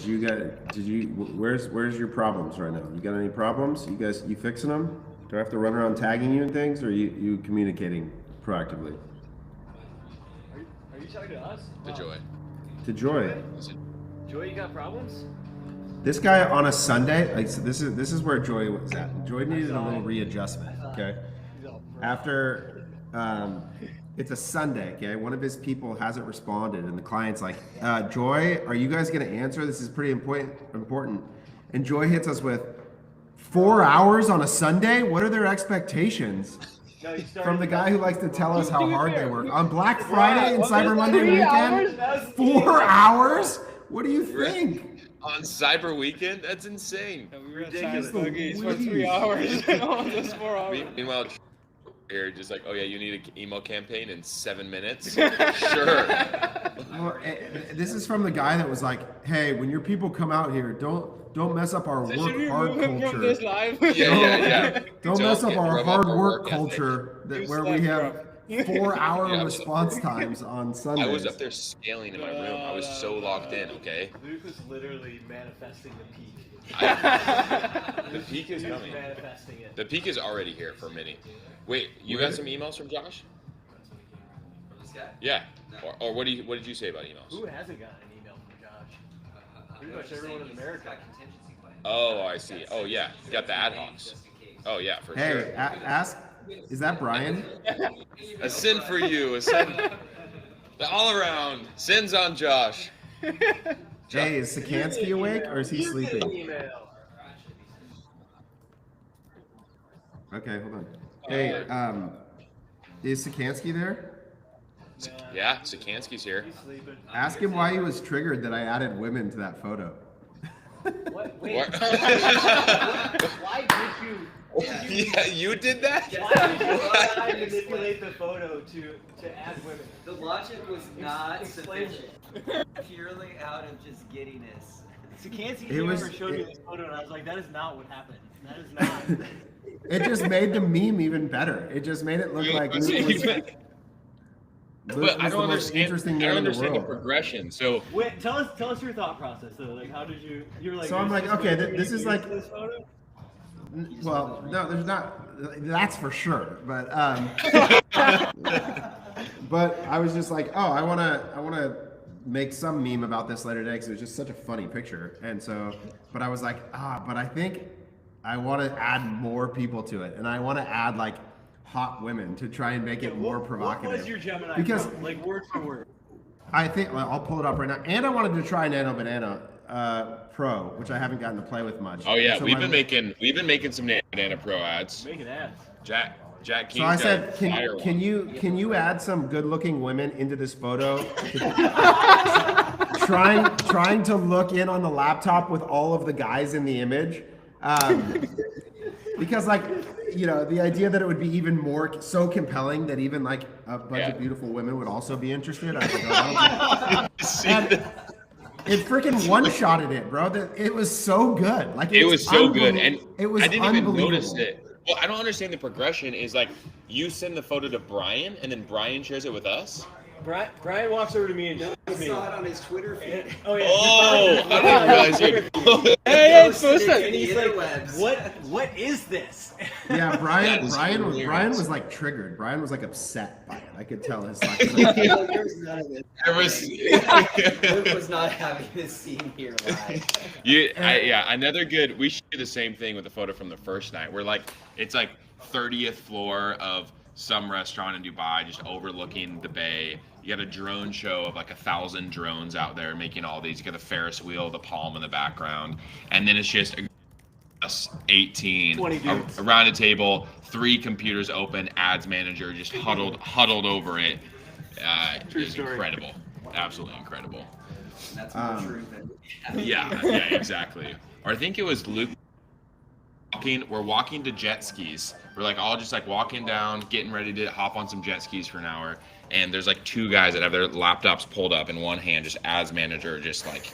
Where's your problems right now? You got any problems? You fixing them? Do I have to run around tagging you and things, or you communicating proactively? Are you talking to us? To Joy. To Joy. Joy, you got problems? This guy on a Sunday, like so this is where Joy was at. Joy needed a little readjustment. Okay. After it's a Sunday, okay? One of his people hasn't responded, and the client's like, Joy, are you guys gonna answer? This is pretty important. And Joy hits us with 4 hours on a Sunday? What are their expectations? No, From the guy who likes to tell us how hard they work. On Black Friday and Cyber Monday weekend? 4 hours? What do you think? On Cyber Weekend? That's insane. Yeah, we were at Ridiculous. Cyber Buggies for 3 hours. Just 4 hours. Meanwhile, here just like, oh yeah, you need an email campaign in 7 minutes? Sure. Well, this is from the guy that was like, hey, when your people come out here, don't mess up our So should work we hard move him from culture. this live? Yeah. Don't mess up our rub hard our work ethic. culture Do where we have Slack 4-hour Yeah. response times on Sundays. I was up there scaling in my room. I was so locked in, okay? Luke was literally manifesting the peak. The peak is He was coming. manifesting it. The peak is already here for Minnie. Wait, you got some emails from Josh? This guy? Yeah. Or what did you say about emails? Who hasn't gotten an email from Josh? Pretty much everyone in America. Got contingency plan. Oh, I see. Oh yeah, you got the ad hocs. Just in case. Oh yeah, for Hey, sure. ask, is that Brian? A sin for you, a sin. All around sins on Josh. Hey, is Sikansky awake or is he You get an sleeping? email. Okay, hold on. Hey, is Sikansky there? Yeah, Sikansky's here. He's sleeping. Ask him why he was triggered that I added women to that photo. What? Wait. What? Why did you? Yeah, you did that? Why did you try to manipulate the photo to add women? The logic was not Explain it. sufficient. Purely out of just giddiness. Sikansky It came was- over and showed me it- this photo, and I was like, that is not what happened. That is not. It just made the meme even better. It just made it look like Luke was, Luke But was I the don't most interesting understand. I man don't in the understand the world. progression. So Wait, tell us your thought process though. Like, how did you? You're like. So I'm "There's like, this okay, way this to is use like- this photo?" Well, no, there's not. That's for sure. But but I was just like, oh, I wanna make some meme about this later today because it was just such a funny picture. And so, but I was like, but I think I want to add more people to it, and I want to add like hot women to try and make it more provocative. What was your Gemini? Because- quote? Like word for word. I think I'll pull it up right now. And I wanted to try Nano Banana Pro, which I haven't gotten to play with much. oh yeah, So we've my- been making some Banana Pro ads. Making ads. Jack King's So I got said, a fire one. can you add some good-looking women into this photo? trying to look in on the laptop with all of the guys in the image, because like the idea that it would be even more so compelling that even like a bunch of beautiful women would also be interested. I was like, oh, and it freaking one-shotted it, bro. It was so good. Like It was so good, and it was I didn't even unbelievable. notice it. Well, I don't understand the progression. Is like you send the photo to Brian, and then Brian shares it with us. Brian walks over to me and I tells me. saw it on his Twitter feed. Oh yeah. Oh, I didn't realize you. Hey, it's Posted supposed it to. in the He's like, interwebs. what is this? Yeah, That Brian is Brian hilarious. was like triggered. Brian was like upset by it. I could tell his like There was none of it. There was- Luke was not having this scene here live. Another good. We should do the same thing with the photo from the first night. We're like, it's like 30th floor of some restaurant in Dubai, just overlooking the bay. You got a drone show of like 1,000 drones out there making all these. You got the Ferris wheel, the palm in the background, and then it's just us 18 20 dudes. around a table, 3 computers open, ads manager just huddled over it. True It's story. incredible, absolutely incredible. That's more true than. Yeah, exactly. Or I think it was Luke. We're walking to jet skis. We're like all just like walking down, getting ready to hop on some jet skis for an hour. And there's like 2 guys that have their laptops pulled up in one hand, just ads manager, just like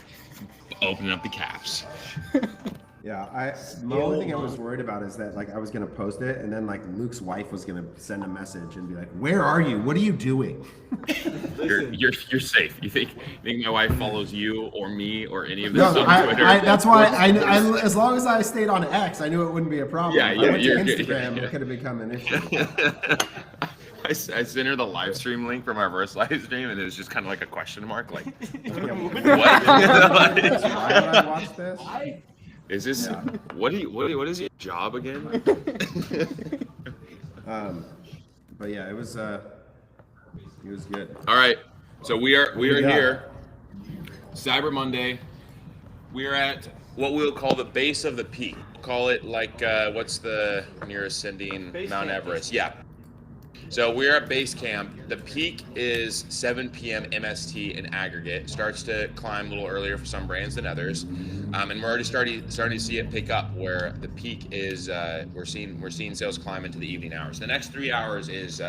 opening up the caps. Yeah, the only thing I was worried about is that like I was gonna post it and then like Luke's wife was gonna send a message and be like, "Where are you? What are you doing?" You're safe. You think my wife follows you or me or any of No, this on Twitter? that's why I as long as I stayed on X, I knew it wouldn't be a problem. Yeah, If I went to you're good. Instagram, Yeah. it could have become an issue. I sent her the live stream link from our first live stream, and it was just kind of like a question mark, like, what? Why would I watch this? Is this Yeah. what is your job again? But yeah, it was good. All right, so we are Yeah. here, Cyber Monday. We are at what we'll call the base of the peak. Call it like what's the nearest ascending Base Mount camp. Everest? Yeah. So we're at base camp. The peak is 7 p.m. MST in aggregate. Starts to climb a little earlier for some brands than others, and we're already starting to see it pick up. Where the peak is, we're seeing sales climb into the evening hours. The next 3 hours is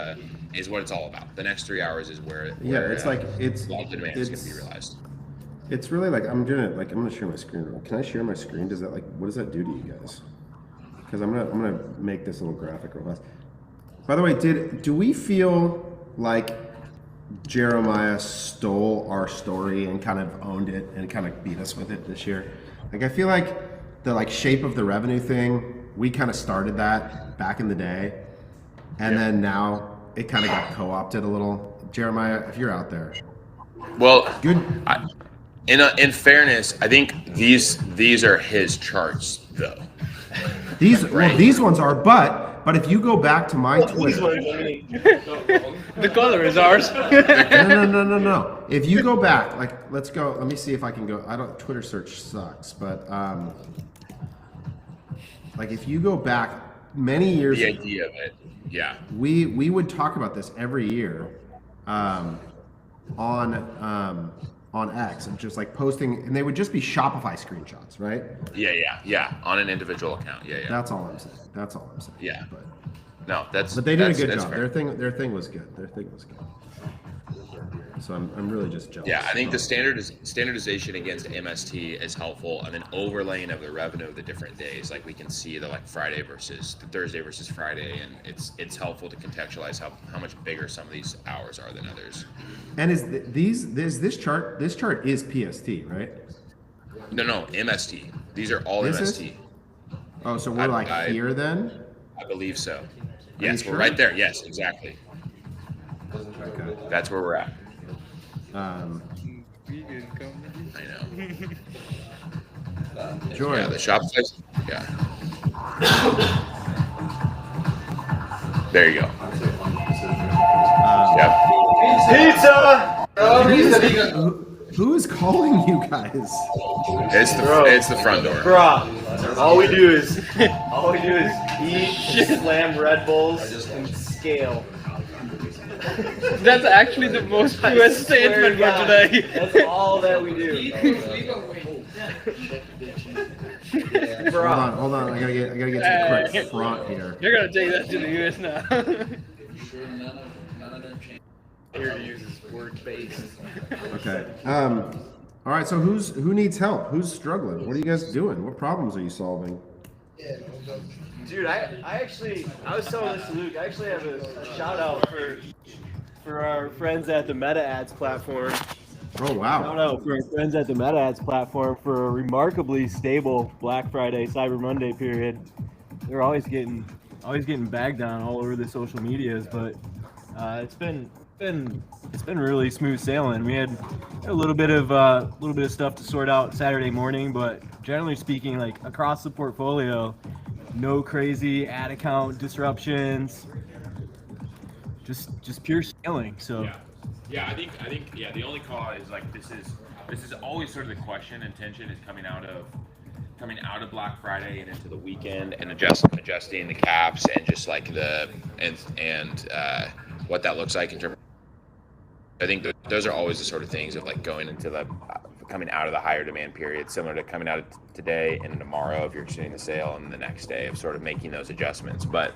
what it's all about. The next 3 hours is where It's like it's a lot of demand is going to be realized. It's really like I'm gonna share my screen. Can I share my screen? Does that what does that do to you guys? Because I'm gonna make this little graphic real fast. By the way, do we feel like Jeremiah stole our story and kind of owned it and kind of beat us with it this year? Like I feel like the shape of the revenue thing, we kind of started that back in the day, and then now it kind of got co-opted a little. Jeremiah, if you're out there, Well, good. in fairness, I think these are his charts though. These ones are, but if you go back to my Twitter, The color is ours. no. If you go back, let's go. Let me see if I can go. Twitter search sucks, but if you go back many years The ago, idea of it, yeah. we would talk about this every year, on X, and just posting, and they would just be Shopify screenshots, right? Yeah. On an individual account. Yeah. That's all I'm saying. Yeah. But No, that's. they did a good that's job. fair. Their thing was good. So I'm really just jealous. Yeah, I think the standardization against MST is helpful, and then overlaying of the revenue of the different days, like we can see the Friday versus the Thursday versus Friday, and it's helpful to contextualize how much bigger some of these hours are than others. And this chart is PST, right? No, MST. These are all This MST. is? Oh, so we're here then? I believe so. you Yes, sure? we're right there. Yes, exactly. Okay. That's where we're at. I know. Joy. Yeah, the shop size. Yeah. There you go. Yep. Pizza! Who is calling you guys? It's the front door. Bruh. All we do is eat, slam Red Bulls, and scale. That's actually the most US statement for today. That's all that we do. Bruh. Hold on. I gotta get to the correct front here. You're gonna take that to the US now. Here to use this word base. Okay. All right. So who needs help? Who's struggling? What are you guys doing? What problems are you solving? Dude, I was telling this to Luke. I actually have a shout out for our friends at the Meta Ads platform. Oh wow. Shout out for our friends at the Meta Ads platform for a remarkably stable Black Friday, Cyber Monday period. They're always getting bagged on all over the social medias, but it's been really smooth sailing. We had a little bit of stuff to sort out Saturday morning, but generally speaking, across the portfolio, no crazy ad account disruptions. Just pure scaling. So Yeah, I think the only call is this is always sort of the question and tension is coming out of Black Friday and into the weekend and adjusting the caps and just what that looks like in terms. I think those are always the sort of things of going into the coming out of the higher demand period, similar to coming out of today and tomorrow if you're shooting the sale, and the next day of sort of making those adjustments. But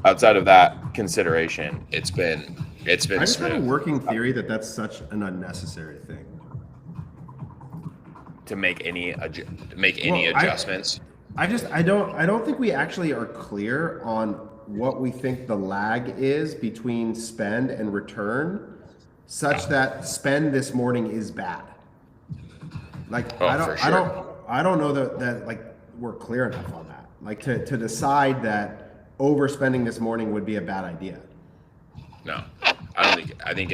outside of that consideration, it's been I just have a smooth. working theory that that's such an unnecessary thing. to make any Well, adjustments. I don't think we actually are clear on what we think the lag is between spend and return, such that spend this morning is bad. Like Oh, for sure. I don't know that like we're clear enough on that. Like to decide that overspending this morning would be a bad idea. No, I don't think. I think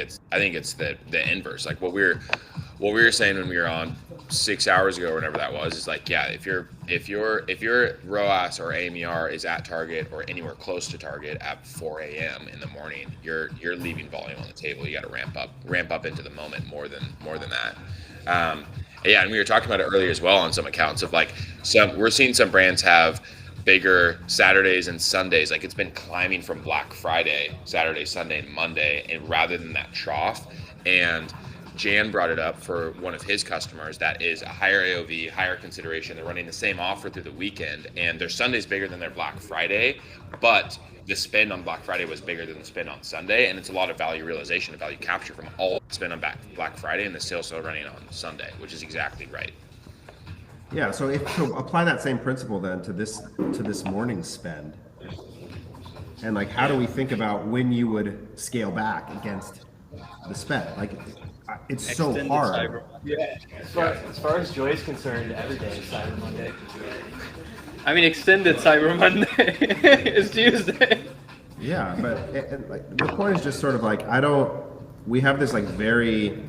it's the inverse. Like what we were saying when we were on 6 hours ago or whatever that was is like, yeah, if your ROAS or AMER is at target or anywhere close to target at 4 a.m. in the morning, you're leaving volume on the table. You got to ramp up into the moment more than that. Yeah, and we were talking about it earlier as well on some accounts of like we're seeing some brands have bigger Saturdays and Sundays. Like it's been climbing from Black Friday, Saturday, Sunday, and Monday, and rather than that trough. And Jan brought it up for one of his customers that is a higher AOV, higher consideration. They're running the same offer through the weekend, and their Sunday's bigger than their Black Friday, but the spend on Black Friday was bigger than the spend on Sunday, and it's a lot of value realization and value capture from all the spend on Black Friday and the sales still running on Sunday, which is exactly right. Yeah, so apply that same principle then to this morning's spend. And like, how do we think about when you would scale back against the spend? Like, it's so Extended hard. Cyber. Yeah. As far as Joy is concerned, every day is Cyber Monday. I mean, extended Cyber Monday is Tuesday. Yeah, but like, the point is just sort of like, we have this like very,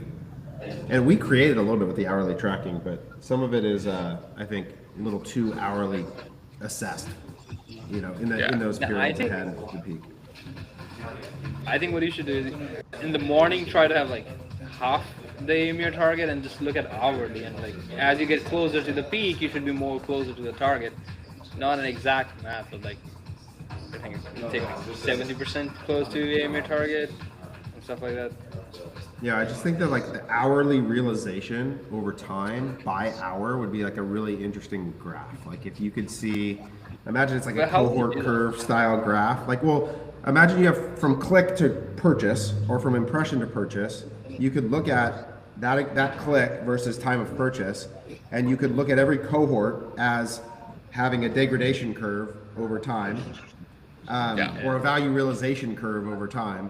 and we created a little bit with the hourly tracking, but some of it is, I think, a little too hourly assessed, in those No, periods I think- ahead of the peak. I think what you should do is in the morning try to have like half the AMR target and just look at hourly, and like as you get closer to the peak you should be more closer to the target, not an exact math of like I think you take like 70% close to AMR target and stuff like that. Yeah, I just think that like the hourly realization over time by hour would be like a really interesting graph. Like if you could see, imagine it's like a But how would you cohort do that? curve style graph. Like, well, imagine you have from click to purchase or from impression to purchase. You could look at that click versus time of purchase, and you could look at every cohort as having a degradation curve over time, or a value realization curve over time.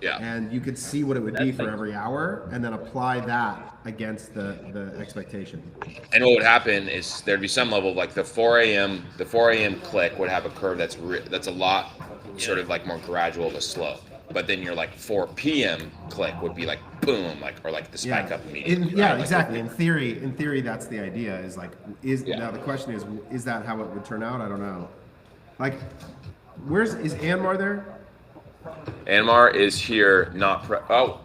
Yeah. And you could see what it would be That's for like- every hour, and then apply that against the expectation. And what would happen is there'd be some level of like the 4 a.m. click would have a curve that's a lot sort of like more gradual of a slope. But then your like 4 p.m. click would be like boom, or like the spike up immediately. Yeah, right? Like, exactly. In theory, that's the idea. Is like, Yeah. now the question is that how it would turn out? I don't know. Like, is Anmar there? Anmar is here, oh,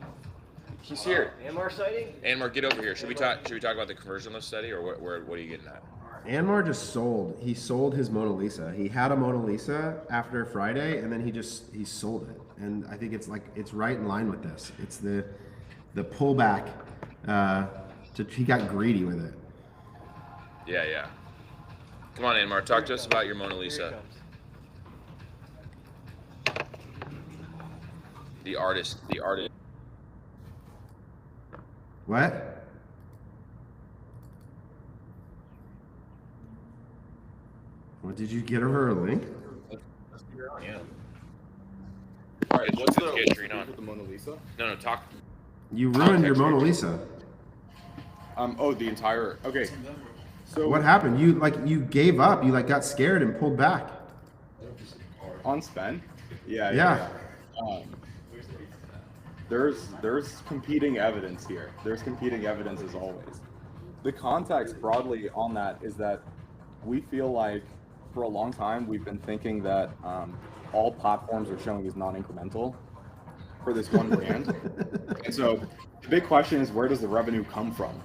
he's here. AMR sighting? Anmar, get over here. Should we talk about the conversion list study, or what are you getting at? Anmar just sold. He sold his Mona Lisa. He had a Mona Lisa after Friday, and then he sold it. And I think it's right in line with this. It's the pullback. He got greedy with it. Yeah. Come on, Anmar, talk to us about your Mona Lisa. The artist. What? What, did you get her a link? Yeah. All right, what's the pitch you're on? The Mona Lisa? No, talk. You ruined your Mona Lisa. The entire. Okay. So What happened? You gave up. You got scared and pulled back. on spend? Yeah. Yeah. There's competing evidence here. There's competing evidence as always. The context broadly on that is that we feel like for a long time we've been thinking that all platforms are showing as non-incremental for this one brand. And so the big question is, where does the revenue come from?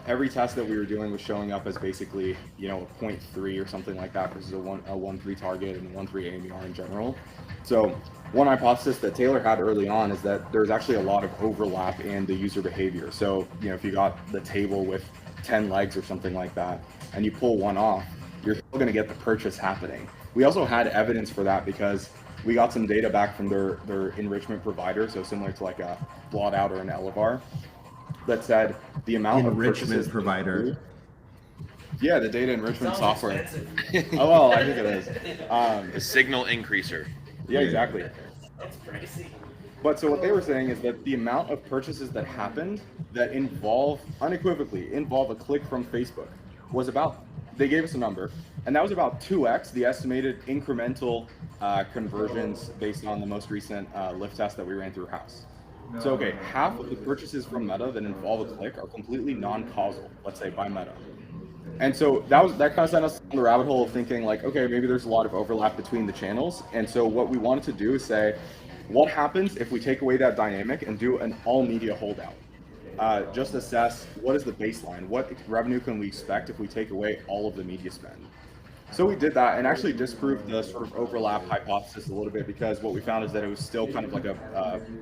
Every test that we were doing was showing up as basically, a 0.3 or something like that versus a 1.3 target and a 1.3 AMR in general. So one hypothesis that Taylor had early on is that there's actually a lot of overlap in the user behavior. So, if you got the table with 10 legs or something like that, and you pull one off, you're still going to get the purchase happening. We also had evidence for that because we got some data back from their enrichment provider, so similar to like a Blot Out or an Elevar, that said the amount of Enrichment purchases provider. Yeah, the data enrichment Sounds software. expensive. Oh well, I think it is. The signal increaser. Yeah, exactly. That's crazy. But so what they were saying is that the amount of purchases that happened that unequivocally involve a click from Facebook was about, they gave us a number, and that was about 2x the estimated incremental conversions based on the most recent lift test that we ran through House. So okay, half of the purchases from Meta that involve a click are completely non-causal, let's say by Meta. And so that kind of sent us on the rabbit hole of thinking like, okay, maybe there's a lot of overlap between the channels. And so what we wanted to do is say, what happens if we take away that dynamic and do an all media holdout? Just assess what is the baseline, what revenue can we expect if we take away all of the media spend? So we did that and actually disproved the sort of overlap hypothesis a little bit, because what we found is that it was still kind of like a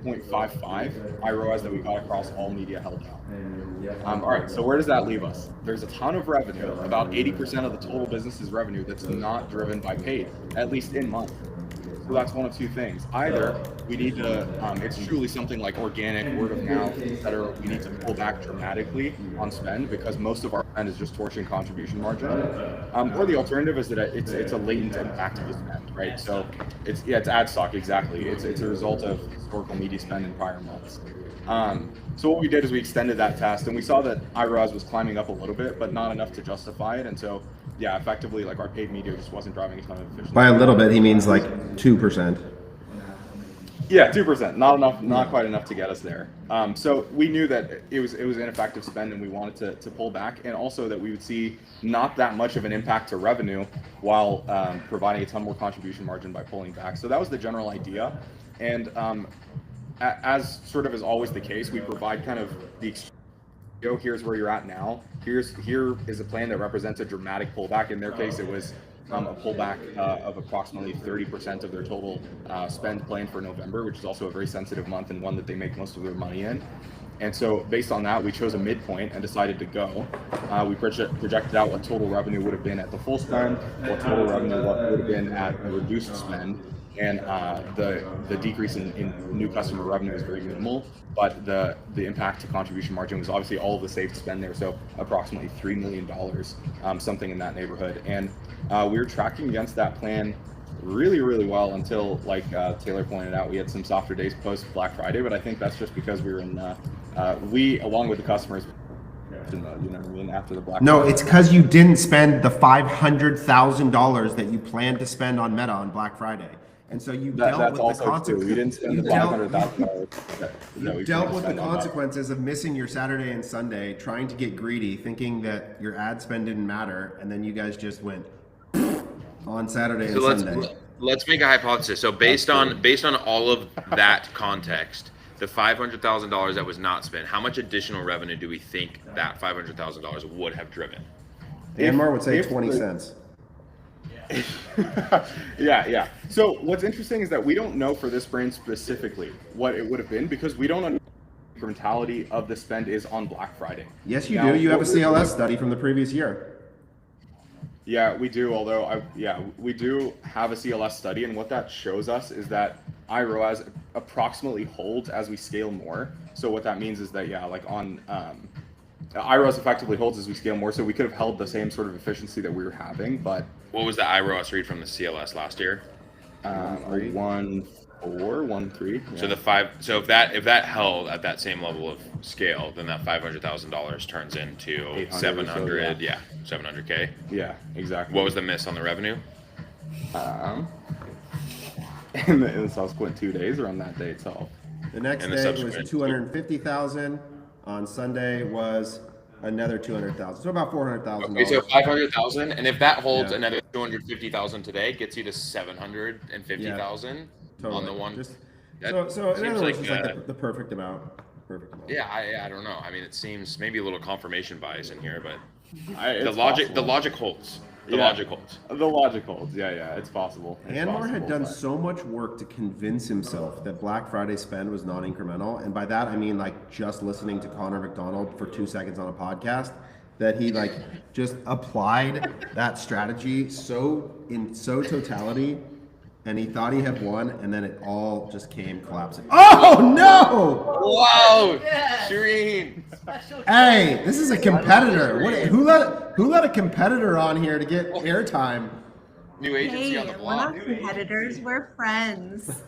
0.55 iROAS that we got across all media held out. All right, so where does that leave us? There's a ton of revenue, about 80% of the total business's revenue that's not driven by paid, at least in month. So that's one of two things. Either we need to, it's truly something like organic, word of mouth, etc. We need to pull back dramatically on spend because most of our spend is just torching contribution margin. Or the alternative is that it's a latent impact of the spend, right? So it's ad stock, exactly. It's a result of historical media spend in prior months. So what we did is we extended that test, and we saw that iROAS was climbing up a little bit, but not enough to justify it. And so, yeah, effectively, like our paid media just wasn't driving a ton of efficiency. By a little bit, he means like 2%. Yeah, 2%, not enough, not quite enough to get us there. So we knew that it was ineffective spend, and we wanted to pull back, and also that we would see not that much of an impact to revenue while providing a ton more contribution margin by pulling back. So that was the general idea, and as sort of is always the case, we provide kind of the here's where you're at now. Here is a plan that represents a dramatic pullback. In their case, it was a pullback of approximately 30% of their total spend plan for November, which is also a very sensitive month and one that they make most of their money in. And so based on that, we chose a midpoint and decided to go. We projected out what total revenue would have been at the full spend, what total revenue would have been at a reduced spend. And the decrease in new customer revenue is very minimal, but the impact to contribution margin was obviously all of the saved spend there, so approximately $3 million, something in that neighborhood. And we were tracking against that plan really, really well until, like Taylor pointed out, we had some softer days post Black Friday, but I think that's just because we were in, we, along with the customers, you know what I mean, after the Black No, Friday. it's because you didn't spend the $500,000 that you planned to spend on Meta on Black Friday. And so you dealt That's with the also true. consequences. We didn't spend the $500,000. You dealt with the consequences of missing your Saturday and Sunday, trying to get greedy, thinking that your ad spend didn't matter, and then you guys just went on Saturday and Sunday. Let's make a hypothesis. So based on all of that context, the $500,000 that was not spent, how much additional revenue do we think that $500,000 would have driven? Anmar would say 20 cents. Yeah. So what's interesting is that we don't know for this brand specifically what it would have been, because we don't know what the incrementality of the spend is on Black Friday. Yes, you Now, do. You have a what we're- CLS study from the previous year. Yeah, we do. Although, we do have a CLS study, and what that shows us is that iROAS approximately holds as we scale more. So what that means is that, like on iROAS effectively holds as we scale more. So we could have held the same sort of efficiency that we were having, but What was the iROAS read from the CLS last year? 1.4, 1.3. Yeah. So if that held at that same level of scale, then that $500,000 turns into 800 or so, 700. Yeah, 700K. Yeah, exactly. What was the miss on the revenue? In the subsequent 2 days, or on that day itself? The next And the day subsequent- was 250,000. On Sunday was another 200,000. So about $400,000. Okay, so 500,000, and if that holds Yeah. another 250,000 today, gets you to 750,000 on the one. That So in seems other words, like, it's like the perfect amount. Perfect amount. Yeah, I don't know. I mean, it seems maybe a little confirmation bias in here, but It's the logic possible. holds. Yeah. The logic holds. The logic holds. Yeah, it's possible. It's Anmar had possible, done but- so much work to convince himself that Black Friday spend was non-incremental, and by that I mean like just listening to Connor McDonald for 2 seconds on a podcast, that he like just applied that strategy so totality and he thought he had won, and then it all just came collapsing. Oh no! Whoa, Shireen. Hey, this is a competitor. Who let a competitor on here to get airtime? New agency Hey, on the we're block. not competitors, we're friends.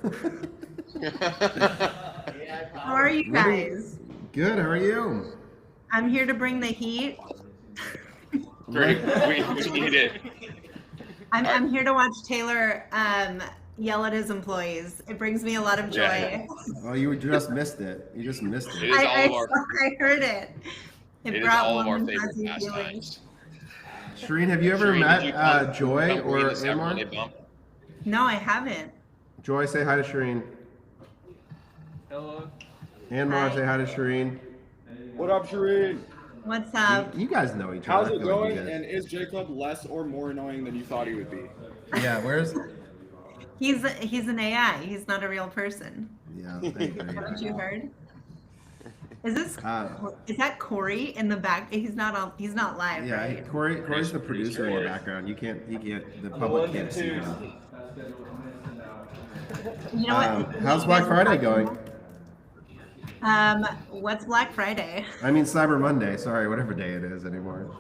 How are you What do you- guys? Good. How are you? I'm here to bring the heat. Great. We need it. I'm here to watch Taylor yell at his employees. It brings me a lot of joy. Yeah. Oh, you just missed it. You just missed It it. is all of our. I heard it. It is brought all of our warm and favorite fuzzy feelings. pastimes. Shireen, have you ever Shireen, did you met come- Joy come or read the Cyber Amar? Monday bump? No, I haven't. Joy, say hi to Shireen. Hello. Amar, Hi. say hi to Shireen. What up, Shireen? What's up? You guys know each How's other. I it feel like you going? guys- And is Jacob less or more annoying than you thought he would be? Yeah, where's? He's an AI. He's not a real person. Yeah, I agree. Haven't you heard? Is this Uh, is that Corey in the back? He's not on. He's not live, Yeah, right? Corey's the producer in the background. You can't. The public can't see him. You know what? How's Black Friday going? What's Black Friday? I mean Cyber Monday. Sorry, whatever day it is anymore.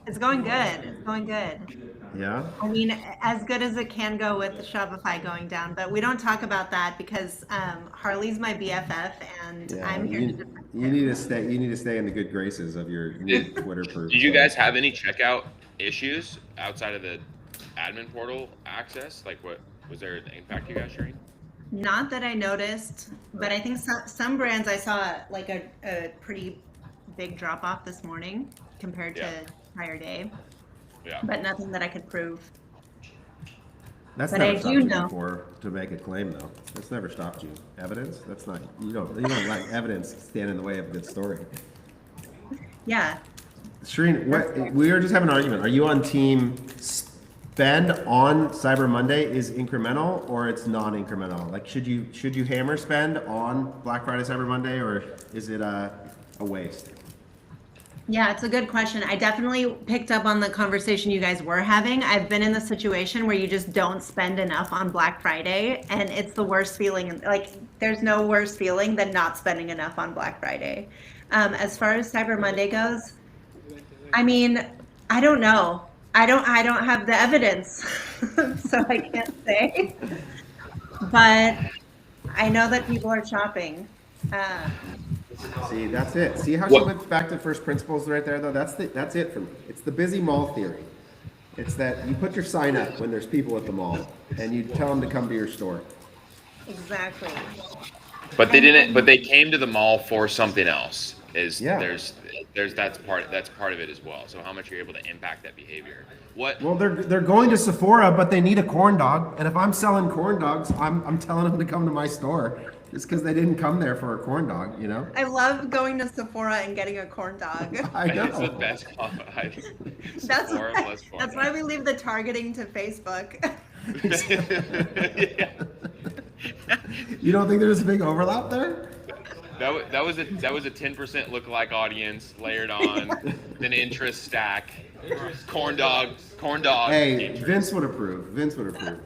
It's going good. It's going good. Yeah. I mean, as good as it can go with the Shopify going down, but we don't talk about that because Harley's my BFF, and Yeah. I'm here to. You need to stay. You need to stay in the good graces of your new Twitter proof. Did you guys have any checkout issues outside of the admin portal access? Like, what was there an impact you guys, Shireen? Not that I noticed, but I think some brands I saw like a pretty big drop off this morning compared to Yeah. prior day, Yeah. but nothing that I could prove. That's But never I stopped do you know. before to make a claim, though. That's never stopped you. Evidence? That's not. You don't let evidence stand in the way of a good story. Yeah. Shireen, we were just having an argument. Are you on team spend on Cyber Monday is incremental or it's non-incremental? Like, should you hammer spend on Black Friday, Cyber Monday, or is it a waste? Yeah, it's a good question. I definitely picked up on the conversation you guys were having. I've been in the situation where you just don't spend enough on Black Friday, and it's the worst feeling. Like, there's no worse feeling than not spending enough on Black Friday. As far as Cyber Monday goes, I mean, I don't know. I don't have the evidence, so I can't say. But I know that people are shopping. See, that's it. See how What- she went back to first principles right there, though? That's it for me. It's the busy mall theory. It's that you put your sign up when there's people at the mall, and you tell them to come to your store. Exactly. But they didn't. But they came to the mall for something else. Yeah. There's that's part of it as well. So how much you're able to impact that behavior? What? Well, they're going to Sephora, but they need a corn dog. And if I'm selling corn dogs, I'm telling them to come to my store just because they didn't come there for a corn dog, you know? I love going to Sephora and getting a corn dog. I It's the know. best. That's Sephora why, plus corn that's why we leave the targeting to Facebook. Yeah. You don't think there's a big overlap there? That was a 10% lookalike audience layered on an interest stack. Corn dog. Hey, interest. Vince would approve. Vince would approve.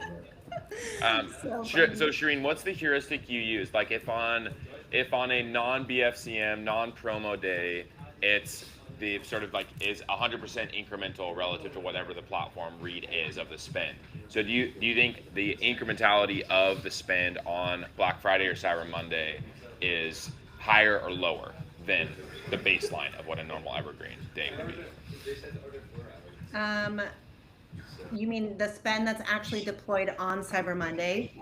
So So Shireen, what's the heuristic you use? Like if on a non-BFCM, non-promo day, it's the sort of like is 100% incremental relative to whatever the platform read is of the spend. So do you think the incrementality of the spend on Black Friday or Cyber Monday is higher or lower than the baseline of what a normal evergreen day would be? You mean the spend that's actually deployed on Cyber Monday?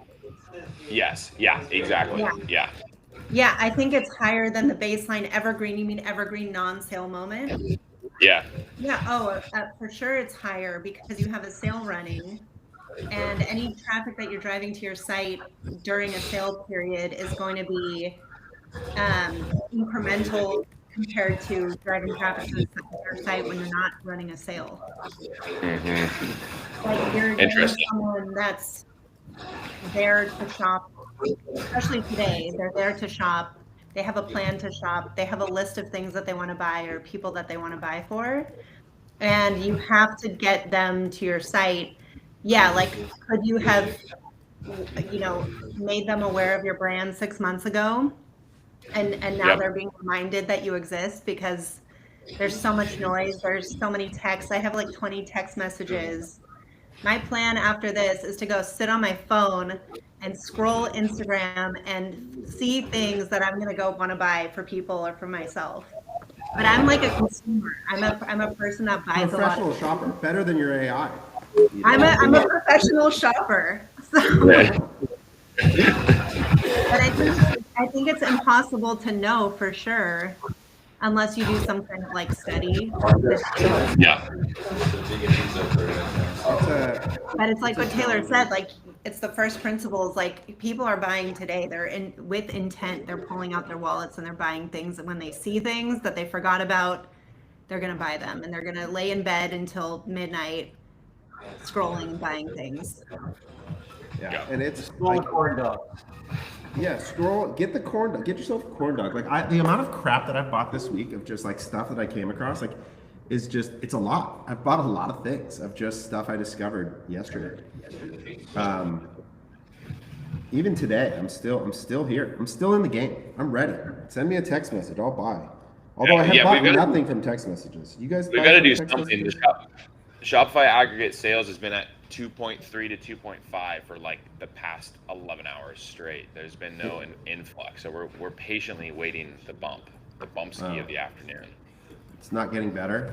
Yes. Yeah. Exactly. Yeah. Yeah. Yeah, I think it's higher than the baseline evergreen. You mean evergreen non-sale moment? Yeah. Yeah, for sure it's higher because you have a sale running, and any traffic that you're driving to your site during a sale period is going to be incremental compared to driving traffic to your site when you're not running a sale. Like you're getting Interesting. someone that's there to shop, especially today. They're there to shop. They have a plan to shop. They have a list of things that they want to buy or people that they want to buy for. And you have to get them to your site. Yeah, like could you have you know, made them aware of your brand 6 months ago, and now Yep. they're being reminded that you exist because there's so much noise. There's so many texts. I have like 20 text messages. My plan after this is to go sit on my phone and scroll Instagram and see things that I'm gonna go want to buy for people or for myself. But I'm like a consumer. I'm a person that buys a lot. Professional shopper, better than your AI. I'm a professional shopper. So, Yeah. but I think it's impossible to know for sure unless you do some kind of like study. Yeah. But it's like what Taylor said, like it's the first principles. Like people are buying today. They're in with intent. They're pulling out their wallets and they're buying things. And when they see things that they forgot about, they're gonna buy them. And they're gonna lay in bed until midnight, scrolling and buying things. Yeah, and it's Scroll like, corn dog. yeah, scroll, get the corn dog, get yourself a corn dog. Like the amount of crap that I've bought this week of just like stuff that I came across, like, is just, it's a lot. I've bought a lot of things of just stuff I discovered yesterday. Even today, I'm still here. I'm still in the game. I'm ready. Send me a text message. I'll buy. Although I have Yeah, bought we've gotta- nothing from text messages. You guys We've buy got to from do text something. messages? The Shopify aggregate sales has been at 2.3 to 2.5 for like the past 11 hours straight. There's been no influx, so we're patiently waiting the bump ski of the afternoon. It's not getting better.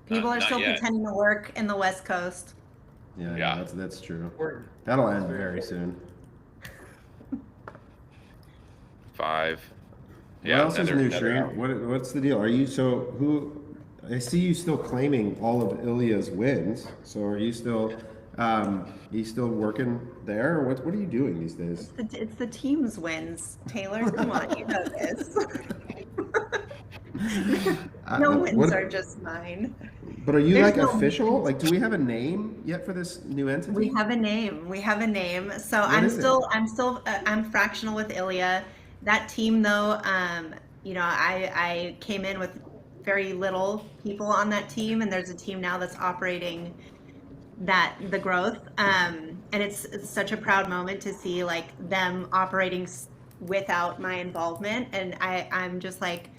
People are Not still yet. pretending to work in the West Coast. Yeah, Yeah. that's true. That'll end very soon. 5. What else is new, another hour. Shreen? What's the deal? Are you I see you still claiming all of Ilya's wins. So are you still working there? Or what are you doing these days? It's the team's wins. Taylor, come on, you know this. No wins are just mine. But are you There's like no official? wins. Like, do we have a name yet for this new entity? We have a name. We have a name. So What is it? I'm fractional with Ilya. That team though, you know, I came in with very little people on that team, and there's a team now that's operating the growth. And it's such a proud moment to see like them operating without my involvement. And I'm just like,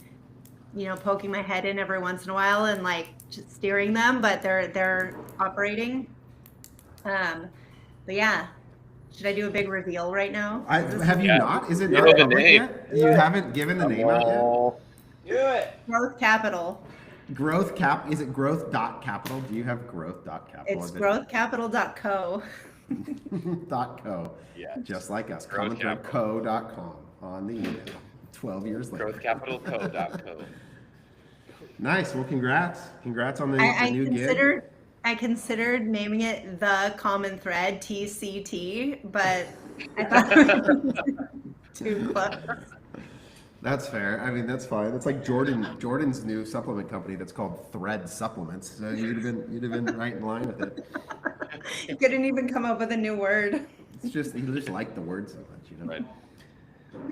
you know, poking my head in every once in a while and like just steering them, but they're operating. But yeah, should I do a big reveal right now? Have you Yeah. not? Is it You not know the public name. yet? You haven't given the name out yet? Do it. Growth Capital. Growth cap? Is it growth.capital? Do you have growth.capital? It's growthcapital.co. .co. Yeah. Just like us. Growth commonthreadco.com on the email. 12 years later. Growthcapitalco.co. Nice. Well, congrats. Congrats on the I new considered naming it The Common Thread, TCT, but I thought it was too close. That's fair. I mean, that's fine. It's like Jordan's new supplement company that's called Thread Supplements. So you'd have been right in line with it. You couldn't even come up with a new word. It's just, you just like the word so much, you know. Right.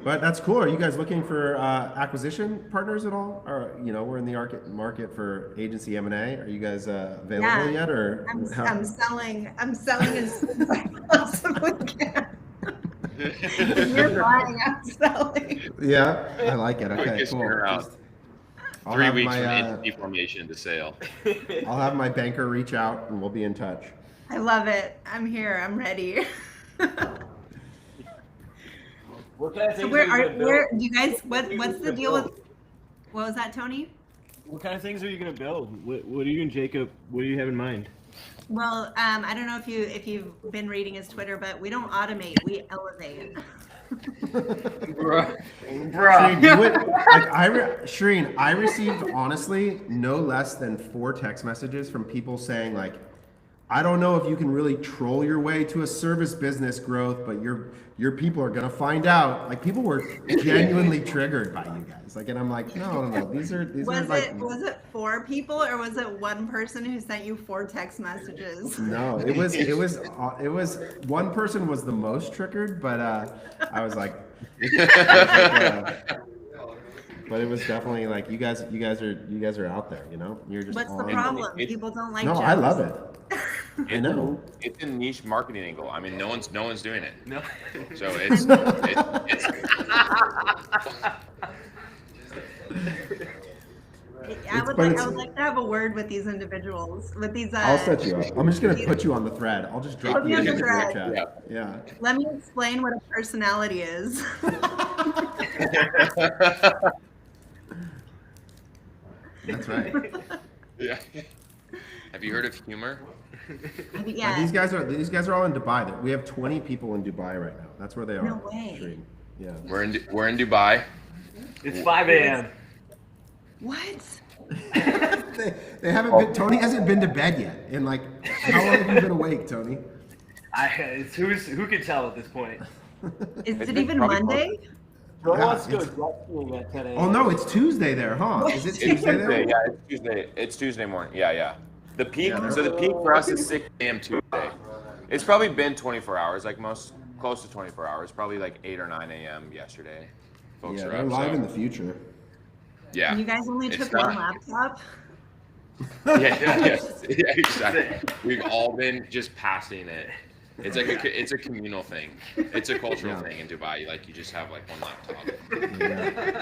But that's cool. Are you guys looking for acquisition partners at all? Or, you know, we're in the market for agency M&A. Are you guys available Yeah. yet? Or I'm selling as soon as I possibly can. If you're buying, I'm selling. Yeah, I like it. Okay, Quickest cool. turnaround. Just- I'll 3 have weeks my, from entity formation to sale. I'll have my banker reach out and we'll be in touch. I love it. I'm here. I'm ready. What kind of So things where are you are gonna build? where do you guys what's the deal with what was that, Tony? What kind of things are you gonna build? What do you and Jacob? What do you have in mind? Well, I don't know if you've been reading his Twitter, but we don't automate, we elevate. Shreen, Shreen, I received honestly no less than 4 text messages from people saying like, I don't know if you can really troll your way to a service business growth, but your people are gonna find out. Like people were genuinely triggered by you guys. Like, and I'm like, no. These are like. Was it 4 people or was it one person who sent you 4 text messages? No, it was one person was the most triggered, but I was like, but it was definitely like you guys are out there, you know. You're just What's the on. problem? People don't like No, jokes. I love it. I know. It's a niche marketing angle. I mean, no one's doing it. No. So it's I would but like, it's- I would like to have a word with these individuals, with these. I'll set you up. I'm just gonna put you on the thread. I'll just drop Put me you on in the the group thread. chat. Yeah. Let me explain what a personality is. That's right. yeah. Have you heard of humor? Yeah. These guys are all in Dubai. We have 20 people in Dubai right now. That's where they are. No way. Shereen. Yeah. We're in Dubai. It's 5 a.m. What? They haven't been. Tony hasn't been to bed yet. And like, how long have you been awake, Tony? Who can tell at this point? Is It's it been even probably Monday? Bro Yeah, wants to go it's- jet skiing at 10 a.m. Oh no, it's Tuesday there, huh? Is it It's Tuesday there? Tuesday. Yeah, it's Tuesday. It's Tuesday morning. Yeah. The peak. Yeah, So the peak for us is 6 a.m. Tuesday. It's probably been 24 hours, like close to 24 hours. Probably like 8 or 9 a.m. yesterday. Folks Yeah, are they're up. live So, in the future. yeah. You guys only It's took not- one laptop? Yeah, exactly. We've all been just passing it. It's like it's a communal thing. It's a cultural Yeah. thing in Dubai. Like you just have like one laptop.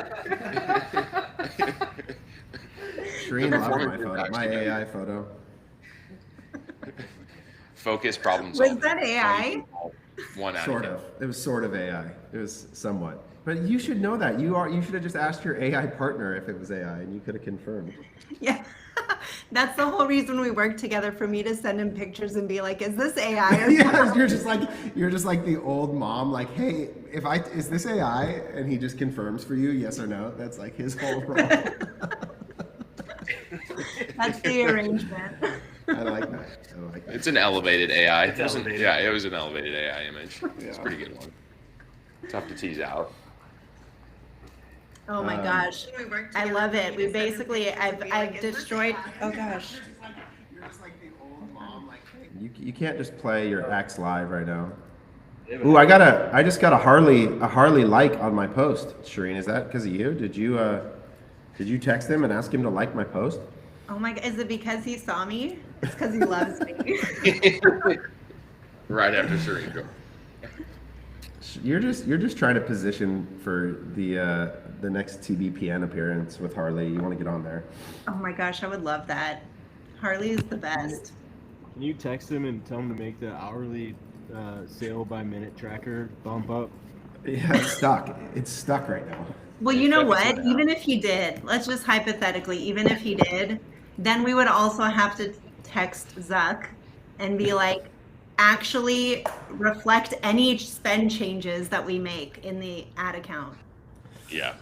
Shereen loves my performance is photo, my actually AI photo. Focus, problem Was solving. that AI? One out Sort of of. It was sort of AI. It was somewhat. But you should know that. You should have just asked your AI partner if it was AI, and you could have confirmed. Yeah. That's the whole reason we work together, for me to send him pictures and be like, is this AI? Or Yeah, you're just like the old mom. Like, hey, is this AI? And he just confirms for you, yes or no. That's like his whole role. That's the arrangement. I like that. I like that. It's an elevated AI. It's It wasn't- elevated. Yeah, it was an elevated AI image. It's a Yeah. pretty good one. Tough to tease out. Oh my gosh. I love it. We basically, I've destroyed, oh gosh. You're just like the old mom. Like, you can't just play your ex live right now. Ooh, I just got a Harley like on my post. Shereen, is that because of you? Did you text him and ask him to like my post? Oh my god, is it because he saw me? It's because he loves me. Right after Serena. You're just trying to position for the next TBPN appearance with Harley. You want to get on there. Oh my gosh, I would love that. Harley is the best. Can you text him and tell him to make the hourly sale by minute tracker bump up? Yeah, it's stuck. It's stuck right now. Well, you know what? Even if he did, let's just hypothetically, even if he did, then we would also have to text Zuck and be like, actually reflect any spend changes that we make in the ad account. Yeah.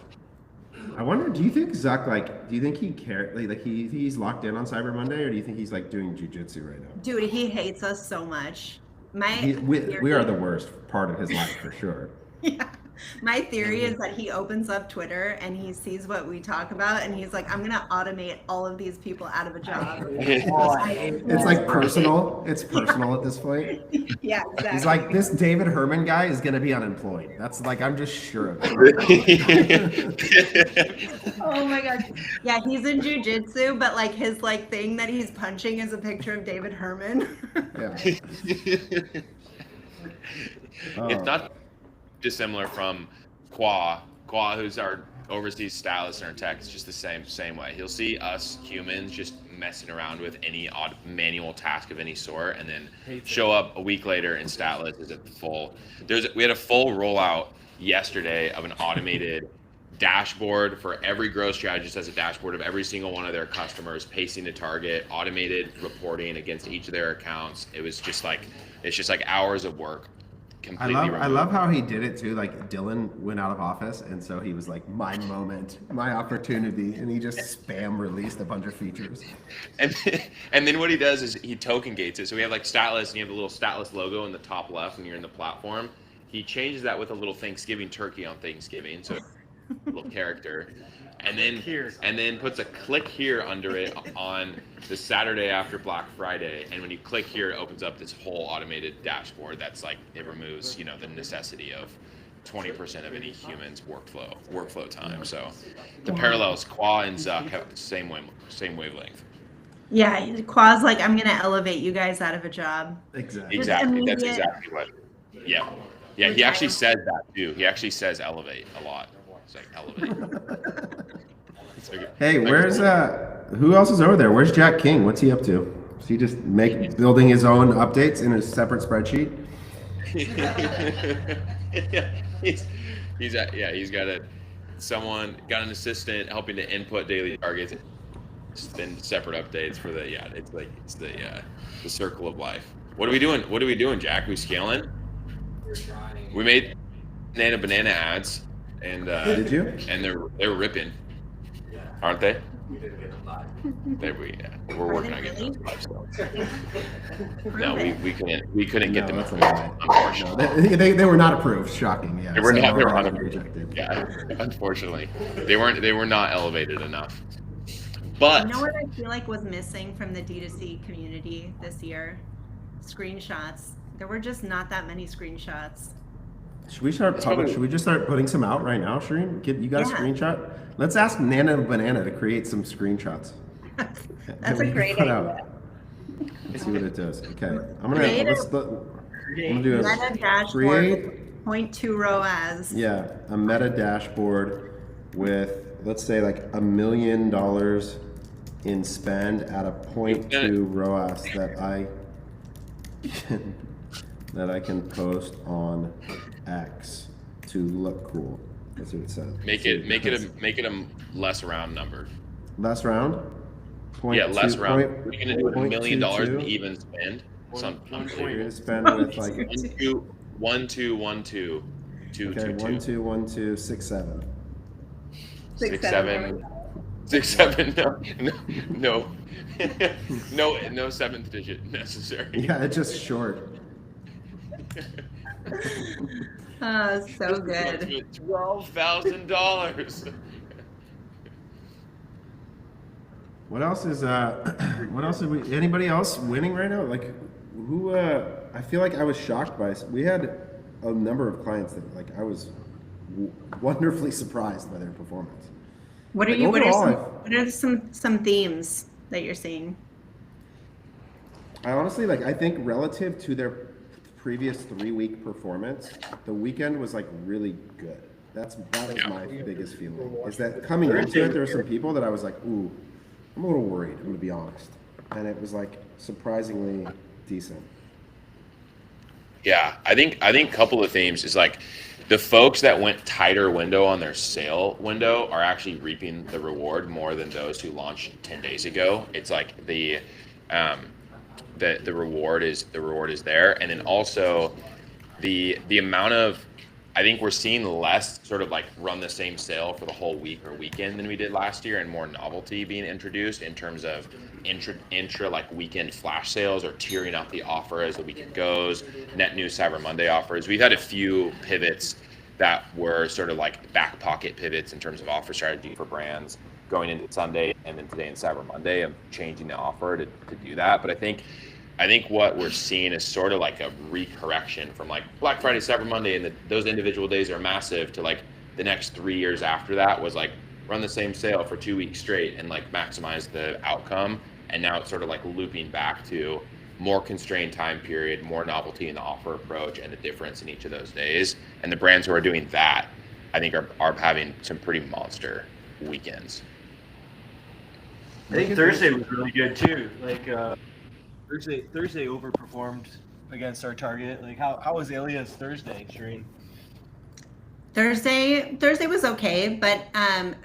I wonder, do you think Zuck, do you think he cares? Like he's locked in on Cyber Monday, or do you think he's like doing jujitsu right now? Dude, he hates us so much. We are the worst part of his life for sure. Yeah. My theory is that he opens up Twitter and he sees what we talk about and he's like, I'm gonna automate all of these people out of a job. It's like personal. It's personal at this point. Yeah, exactly. He's like, this David Herman guy is gonna be unemployed. That's like, I'm just sure of it. Oh my god. Yeah, he's in jujitsu, but like his like thing that he's punching is a picture of David Herman. Yeah. It's not dissimilar from Qua, who's our overseas stylist and our tech. It's just the same way. He'll see us humans just messing around with any odd manual task of any sort, and then show up a week later and Statless is at the full. We had a full rollout yesterday of an automated dashboard for every growth strategist. Has a dashboard of every single one of their customers, pacing to target, automated reporting against each of their accounts. It's just like hours of work. I love how he did it too. Like Dylan went out of office, and so he was like, "My moment, my opportunity," and he just spam released a bunch of features. And then what he does is he token gates it. So we have like Statless, and you have the little Statless logo in the top left when you're in the platform. He changes that with a little Thanksgiving turkey on Thanksgiving, so a little character, and then puts a click here under it on the Saturday after Black Friday. And when you click here, it opens up this whole automated dashboard. That's like, it removes, the necessity of 20% of any human's workflow time. So the parallels, Qua and Zuck have the same wavelength. Yeah, Qua's like, I'm gonna elevate you guys out of a job. Exactly. Exactly. That's immediate exactly what. Yeah. Yeah. He actually says that too. He actually says elevate a lot. It's like elevate. It's like- Hey, like- where's who else is over there? Where's Jack King? What's he up to? Is he just building his own updates in a separate spreadsheet? Yeah, he's got got an assistant helping to input daily targets, then separate updates for the it's the circle of life. What are we doing? What are we doing, Jack? We scaling? We made Nana Banana ads, and Did you? and they're ripping, aren't they? We're working on getting those live still. No, we couldn't get No, them that's a approved, lie. unfortunately. They were not approved. Shocking. Yeah. They were not. They were Several unapproved. Yeah, unfortunately, they were not elevated enough. But You know what I feel like was missing from the D2C community this year? Screenshots. There were just not that many screenshots. Should we should we just start putting some out right now, Shireen? You got a Yeah. screenshot? Let's ask Nana Banana to create some screenshots. that That's we a can great put idea. out. See what it does. Okay, I'm Create gonna do a Meta dashboard, create. 0.2 ROAS. Yeah, a meta dashboard with, let's say, like $1 million in spend at a 0.2 ROAS that I can post on X to look cool. That's what it says. make it a less round number. Less round. Yeah, less round. Point, We're gonna do $1 million in 0.22. even spend. Some We're unbelievable. gonna spend with like 1 2 1 2 2 okay, 2 2 1 2 1 2 6 7. 6 7 6 7 no no seventh digit necessary. Yeah, it's just short. Oh, so good. $12,000. What else is what else did we anybody else winning right now? Like who I feel like I was shocked by we had a number of clients that like I was wonderfully surprised by their performance. What are Like, you? overall, What are some themes that you're seeing? I honestly like I think relative to their previous 3-week performance, the weekend was like really good. That was my biggest feeling. Is that coming into it, there were some people that I was like, ooh, I'm a little worried, I'm gonna be honest. And it was like surprisingly decent. Yeah, I think a couple of themes is like the folks that went tighter window on their sale window are actually reaping the reward more than those who launched 10 days ago. It's like the reward is there, and then also the amount of, I think we're seeing less sort of like run the same sale for the whole week or weekend than we did last year, and more novelty being introduced in terms of intra like weekend flash sales or tiering up the offer as the weekend goes, net new Cyber Monday offers. We've had a few pivots that were sort of like back pocket pivots in terms of offer strategy for brands going into Sunday and then today in Cyber Monday of changing the offer to do that. But I think what we're seeing is sort of like a recorrection from like Black Friday, Cyber Monday, and those individual days are massive, to like the next 3 years after that was like run the same sale for 2 weeks straight and like maximize the outcome. And now it's sort of like looping back to more constrained time period, more novelty in the offer approach, and the difference in each of those days. And the brands who are doing that, I think are having some pretty monster weekends. I think Thursday was really good too. Like Thursday overperformed against our target. Like how was Ilya's Thursday, Shireen? Thursday was okay, but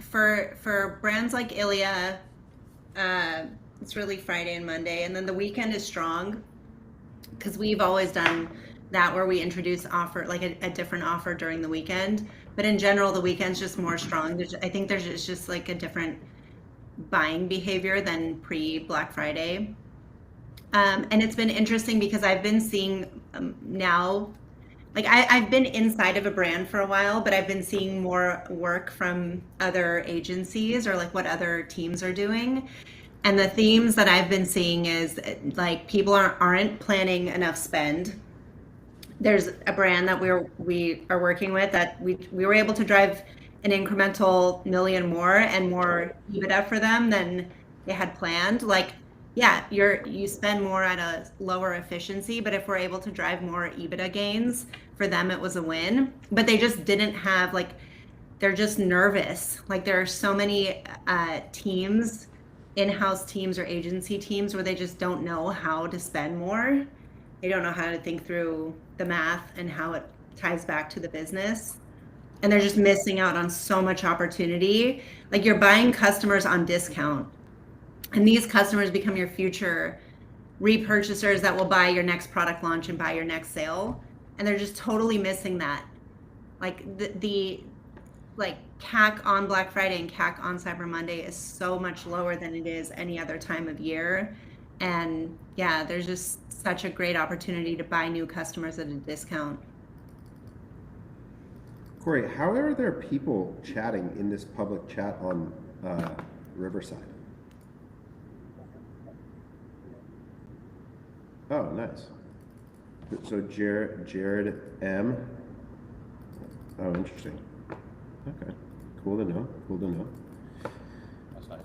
for brands like Ilya, it's really Friday and Monday, and then the weekend is strong because we've always done that where we introduce offer like a different offer during the weekend. But in general, the weekend's just more strong. I think there's just like a different buying behavior than pre-Black Friday. And it's been interesting because I've been seeing now, like I've been inside of a brand for a while, but I've been seeing more work from other agencies or like what other teams are doing. And the themes that I've been seeing is like people aren't planning enough spend. There's a brand that we are working with that we were able to drive an incremental $1 million more and more EBITDA for them than they had planned. Like yeah, you spend more at a lower efficiency, but if we're able to drive more EBITDA gains, for them it was a win. But they just didn't have like they're just nervous. Like there are so many teams, in-house teams or agency teams where they just don't know how to spend more. They don't know how to think through the math and how it ties back to the business. And they're just missing out on so much opportunity. Like you're buying customers on discount, and these customers become your future repurchasers that will buy your next product launch and buy your next sale. And they're just totally missing that. Like the like CAC on Black Friday and CAC on Cyber Monday is so much lower than it is any other time of year. And yeah, there's just such a great opportunity to buy new customers at a discount. Corey, how are there people chatting in this public chat on Riverside? Oh, nice. So Jared M. Oh, interesting. Okay, cool to know. Cool to know. That's nice.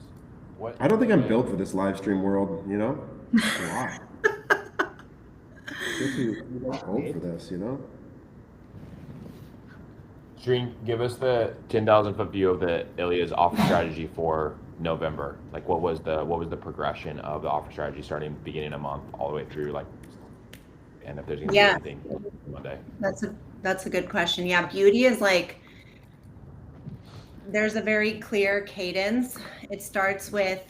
What? I don't think I'm built for this live stream world. You know, it's a lot. You're too old for this. You know. Shereen, give us the 10,000 foot view of the Ilia's offer strategy for November. Like, what was the progression of the offer strategy starting beginning of month all the way through, like, and if there's gonna be anything Monday? That's a good question. Yeah, beauty is like there's a very clear cadence. It starts with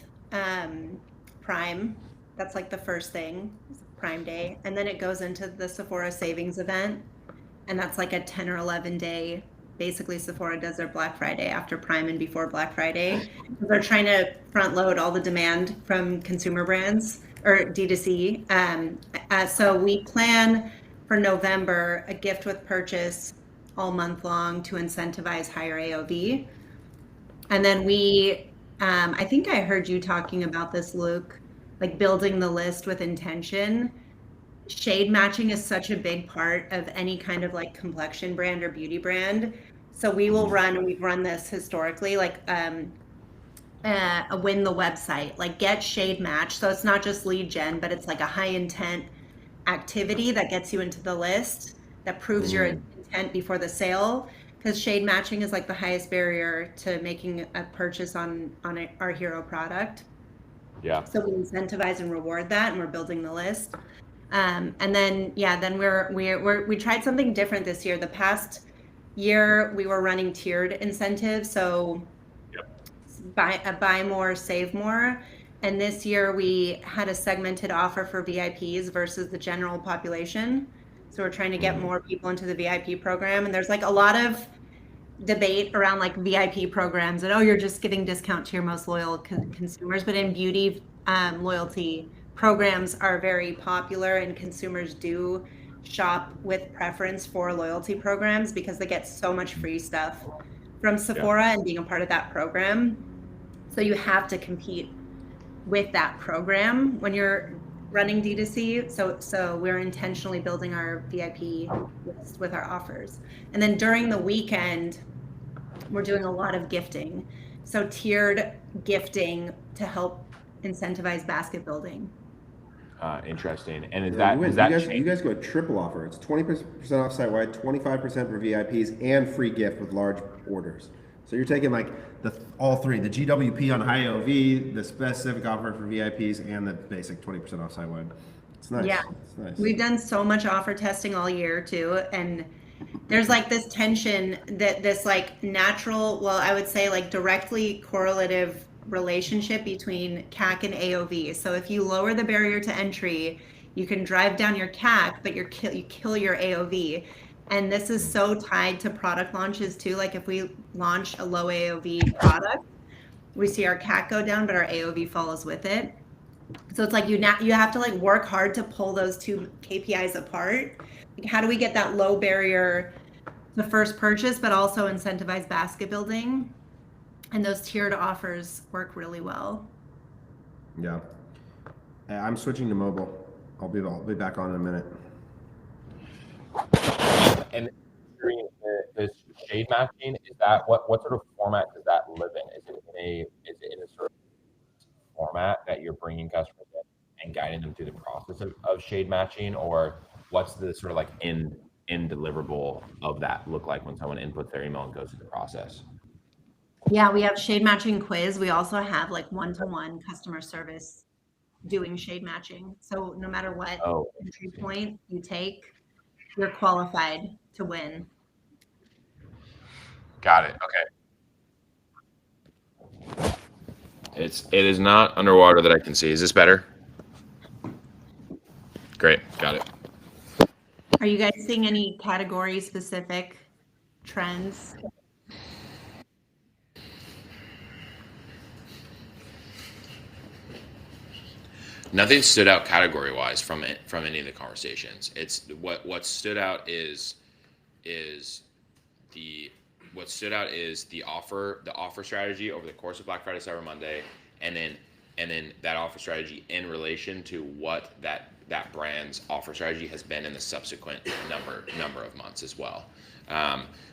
Prime. That's like the first thing, Prime Day, and then it goes into the Sephora savings event, and that's like a 10 or 11 day. Basically, Sephora does their Black Friday after Prime and before Black Friday. They're trying to front load all the demand from consumer brands or D2C. So we plan for November a gift with purchase all month long to incentivize higher AOV. And then I think I heard you talking about this, Luke, like building the list with intention. Shade matching is such a big part of any kind of like complexion brand or beauty brand. So we will run, and we've run this historically, like a win the website, like get shade match. So it's not just lead gen, but it's like a high intent activity that gets you into the list, that proves your intent before the sale. Because shade matching is like the highest barrier to making a purchase on our hero product. Yeah. So we incentivize and reward that, and we're building the list. And then we tried something different this year. The past year we were running tiered incentives, so buy more, save more. And this year we had a segmented offer for VIPs versus the general population. So we're trying to get more people into the VIP program. And there's like a lot of debate around like VIP programs and, oh, you're just giving discount to your most loyal consumers. But in beauty, loyalty programs are very popular, and consumers do shop with preference for loyalty programs because they get so much free stuff from Sephora and being a part of that program. So you have to compete with that program when you're running D2C. So we're intentionally building our VIP list with our offers. And then during the weekend, we're doing a lot of gifting. So tiered gifting to help incentivize basket building. Interesting. And is Yeah, that you guys go a triple offer. It's 20% off site wide, 25% for VIPs, and free gift with large orders. So you're taking like all three: the GWP on high AOV, the specific offer for VIPs, and the basic 20% off site wide. It's nice. Yeah, it's nice. We've done so much offer testing all year too, and there's like this tension that this like natural, well, I would say like directly correlative relationship between CAC and AOV. So if you lower the barrier to entry, you can drive down your CAC, but you kill your AOV. And this is so tied to product launches too. Like if we launch a low AOV product, we see our CAC go down, but our AOV follows with it. So it's like you have to like work hard to pull those two KPIs apart. Like how do we get that low barrier to first purchase, but also incentivize basket building? And those tiered offers work really well. Yeah. I'm switching to mobile. I'll be back on in a minute. and the shade matching, is that what sort of format does that live in? Is it in a sort of format that you're bringing customers in and guiding them through the process of shade matching, or what's the sort of like end deliverable of that look like when someone inputs their email and goes through the process? Yeah, we have shade matching quiz. We also have like one-to-one customer service doing shade matching. So no matter what entry point you take, you're qualified to win. Got it. Okay. It is not underwater that I can see. Is this better? Great. Got it. Are you guys seeing any category specific trends? Nothing stood out category wise from any of the conversations. It's what stood out is the offer strategy over the course of Black Friday, Cyber Monday, and then that offer strategy in relation to what that brand's offer strategy has been in the subsequent number of months as well,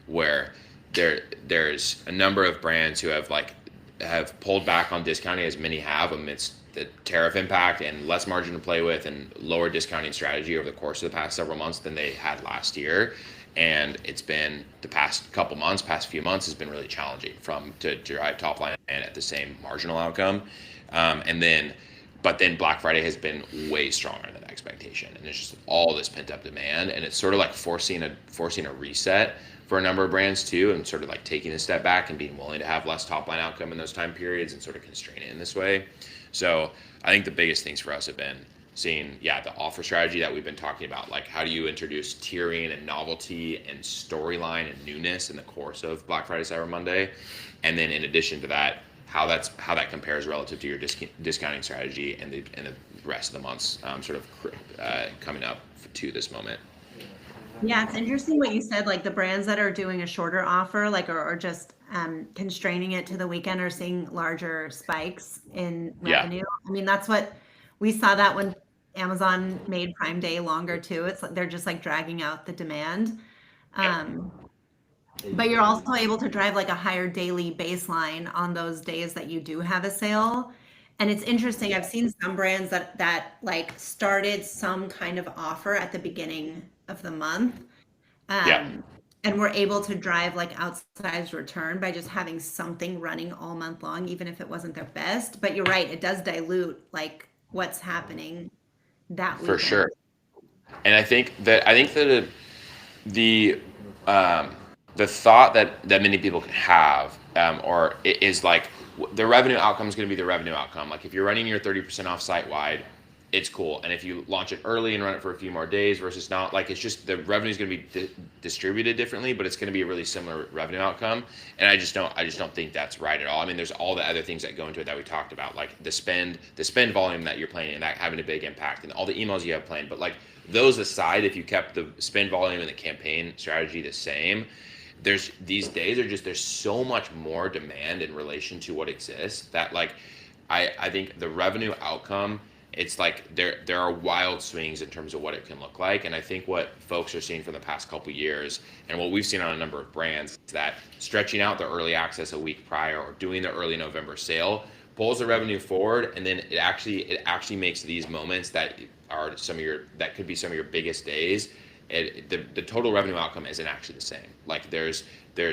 where there's a number of brands who have pulled back on discounting, as many have amidst the tariff impact and less margin to play with and lower discounting strategy over the course of the past several months than they had last year. And it's been the past few months has been really challenging to drive top line and at the same marginal outcome. But then Black Friday has been way stronger than expectation, and there's just all this pent up demand, and it's sort of like forcing a reset for a number of brands too, and sort of like taking a step back and being willing to have less top line outcome in those time periods and sort of constrain it in this way. So I think the biggest things for us have been seeing, the offer strategy that we've been talking about, like how do you introduce tiering and novelty and storyline and newness in the course of Black Friday, Cyber Monday, and then in addition to that, how that compares relative to your discounting strategy and the rest of the months coming up to this moment. Yeah, it's interesting what you said, like the brands that are doing a shorter offer, like or just constraining it to the weekend, are seeing larger spikes in revenue. I mean, that's what we saw that when Amazon made Prime Day longer too. It's like they're just like dragging out the demand. But you're also able to drive like a higher daily baseline on those days that you do have a sale. And it's interesting. I've seen some brands that like started some kind of offer at the beginning of the month. And we're able to drive like outsized return by just having something running all month long, even if it wasn't their best. But you're right, it does dilute like what's happening that weekend. For sure. And I think that the thought that many people can have or is like the revenue outcome is going to be the revenue outcome. Like if you're running your 30% off site wide, it's cool. And if you launch it early and run it for a few more days versus not, like it's just the revenue is going to be distributed differently, but it's going to be a really similar revenue outcome. And I just don't think that's right at all. I mean, there's all the other things that go into it that we talked about, like the spend volume that you're planning and that having a big impact, and all the emails you have planned. But like those aside, if you kept the spend volume and the campaign strategy the same, these days there's so much more demand in relation to what exists that like I think the revenue outcome, it's like there are wild swings in terms of what it can look like. And I think what folks are seeing for the past couple of years, and what we've seen on a number of brands, is that stretching out the early access a week prior or doing the early November sale pulls the revenue forward, and then it actually makes these moments that are that could be some of your biggest days. The total revenue outcome isn't actually the same. Like there's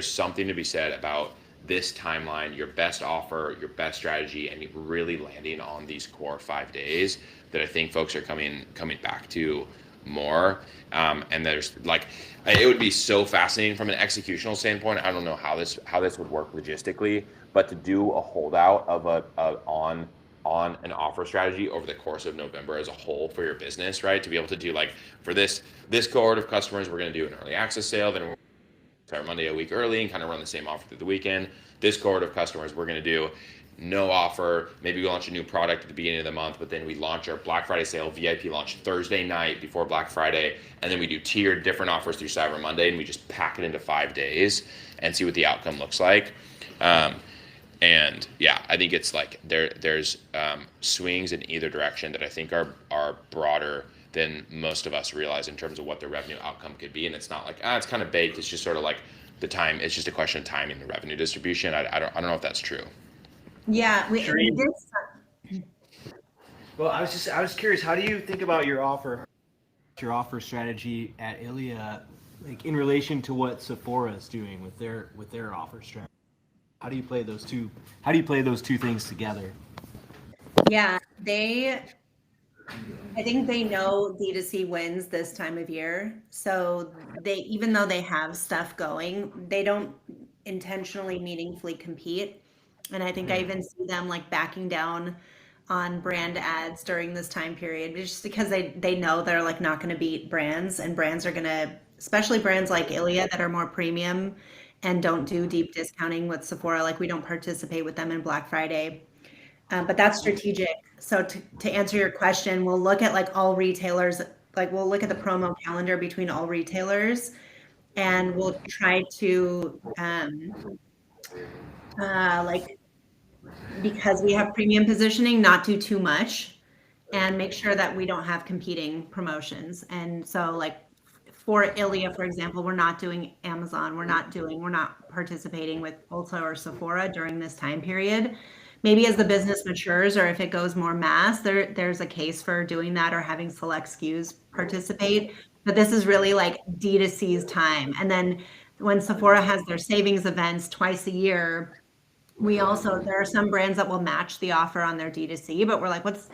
something to be said about this timeline, your best offer, your best strategy, and really landing on these core 5 days that I think folks are coming back to more. And there's like, it would be so fascinating from an executional standpoint. I don't know how this would work logistically, but to do a holdout of on an offer strategy over the course of November as a whole for your business, right? To be able to do like for this cohort of customers, we're going to do an early access sale, then we're start Monday a week early and kind of run the same offer through the weekend. This cohort of customers, we're going to do no offer. Maybe we launch a new product at the beginning of the month, but then we launch our Black Friday sale, VIP launch Thursday night before Black Friday. And then we do tiered different offers through Cyber Monday, and we just pack it into 5 days and see what the outcome looks like. And yeah, I think it's like there's swings in either direction that I think are broader than most of us realize in terms of what the revenue outcome could be. And it's not like, it's kind of baked. It's just sort of like the time. It's just a question of timing the revenue distribution. I don't know if that's true. Yeah, we did. Well, I was curious. How do you think about your offer strategy at Ilia, like in relation to what Sephora is doing with their offer strategy? How do you play those two? How do you play those two things together? Yeah, I think they know D2C wins this time of year. So even though they have stuff going, they don't intentionally meaningfully compete. And I think I even see them like backing down on brand ads during this time period, just because they know they're like not going to beat brands, and brands are going to, especially brands like Ilia that are more premium and don't do deep discounting with Sephora. Like we don't participate with them in Black Friday. But that's strategic. So to answer your question, we'll look at like all retailers, like we'll look at the promo calendar between all retailers, and we'll try to like, because we have premium positioning, not do too much, and make sure that we don't have competing promotions. And so like for Ilia, for example, we're not doing Amazon, we're not participating with Ulta or Sephora during this time period. Maybe as the business matures, or if it goes more mass, there's a case for doing that or having select SKUs participate. But this is really like D2C's time. And then when Sephora has their savings events twice a year, there are some brands that will match the offer on their D2C, but we're like, what's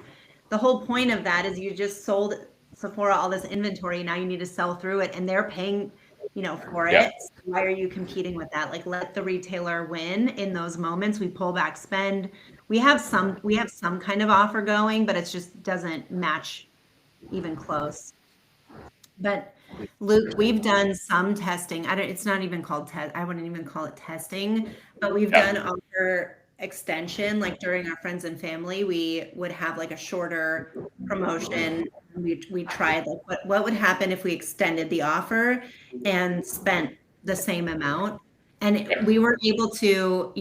the whole point of that? Is you just sold Sephora all this inventory, now you need to sell through it, and they're paying, for it. So why are you competing with that? Like, let the retailer win in those moments. We pull back spend. We have some kind of offer going, but it just doesn't match even close. But Luke, we've done some testing. It's not even called test. I wouldn't even call it testing, but we've done offer extension. Like during our friends and family, we would have like a shorter promotion. We tried like what would happen if we extended the offer and spent the same amount. And we were able to,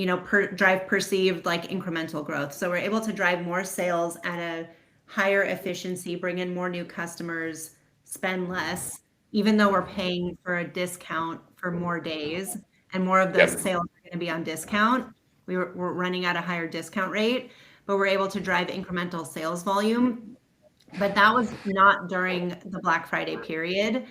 drive perceived like incremental growth. So we're able to drive more sales at a higher efficiency, bring in more new customers, spend less, even though we're paying for a discount for more days, and more of those sales are going to be on discount. We're running at a higher discount rate, but we're able to drive incremental sales volume. But that was not during the Black Friday period.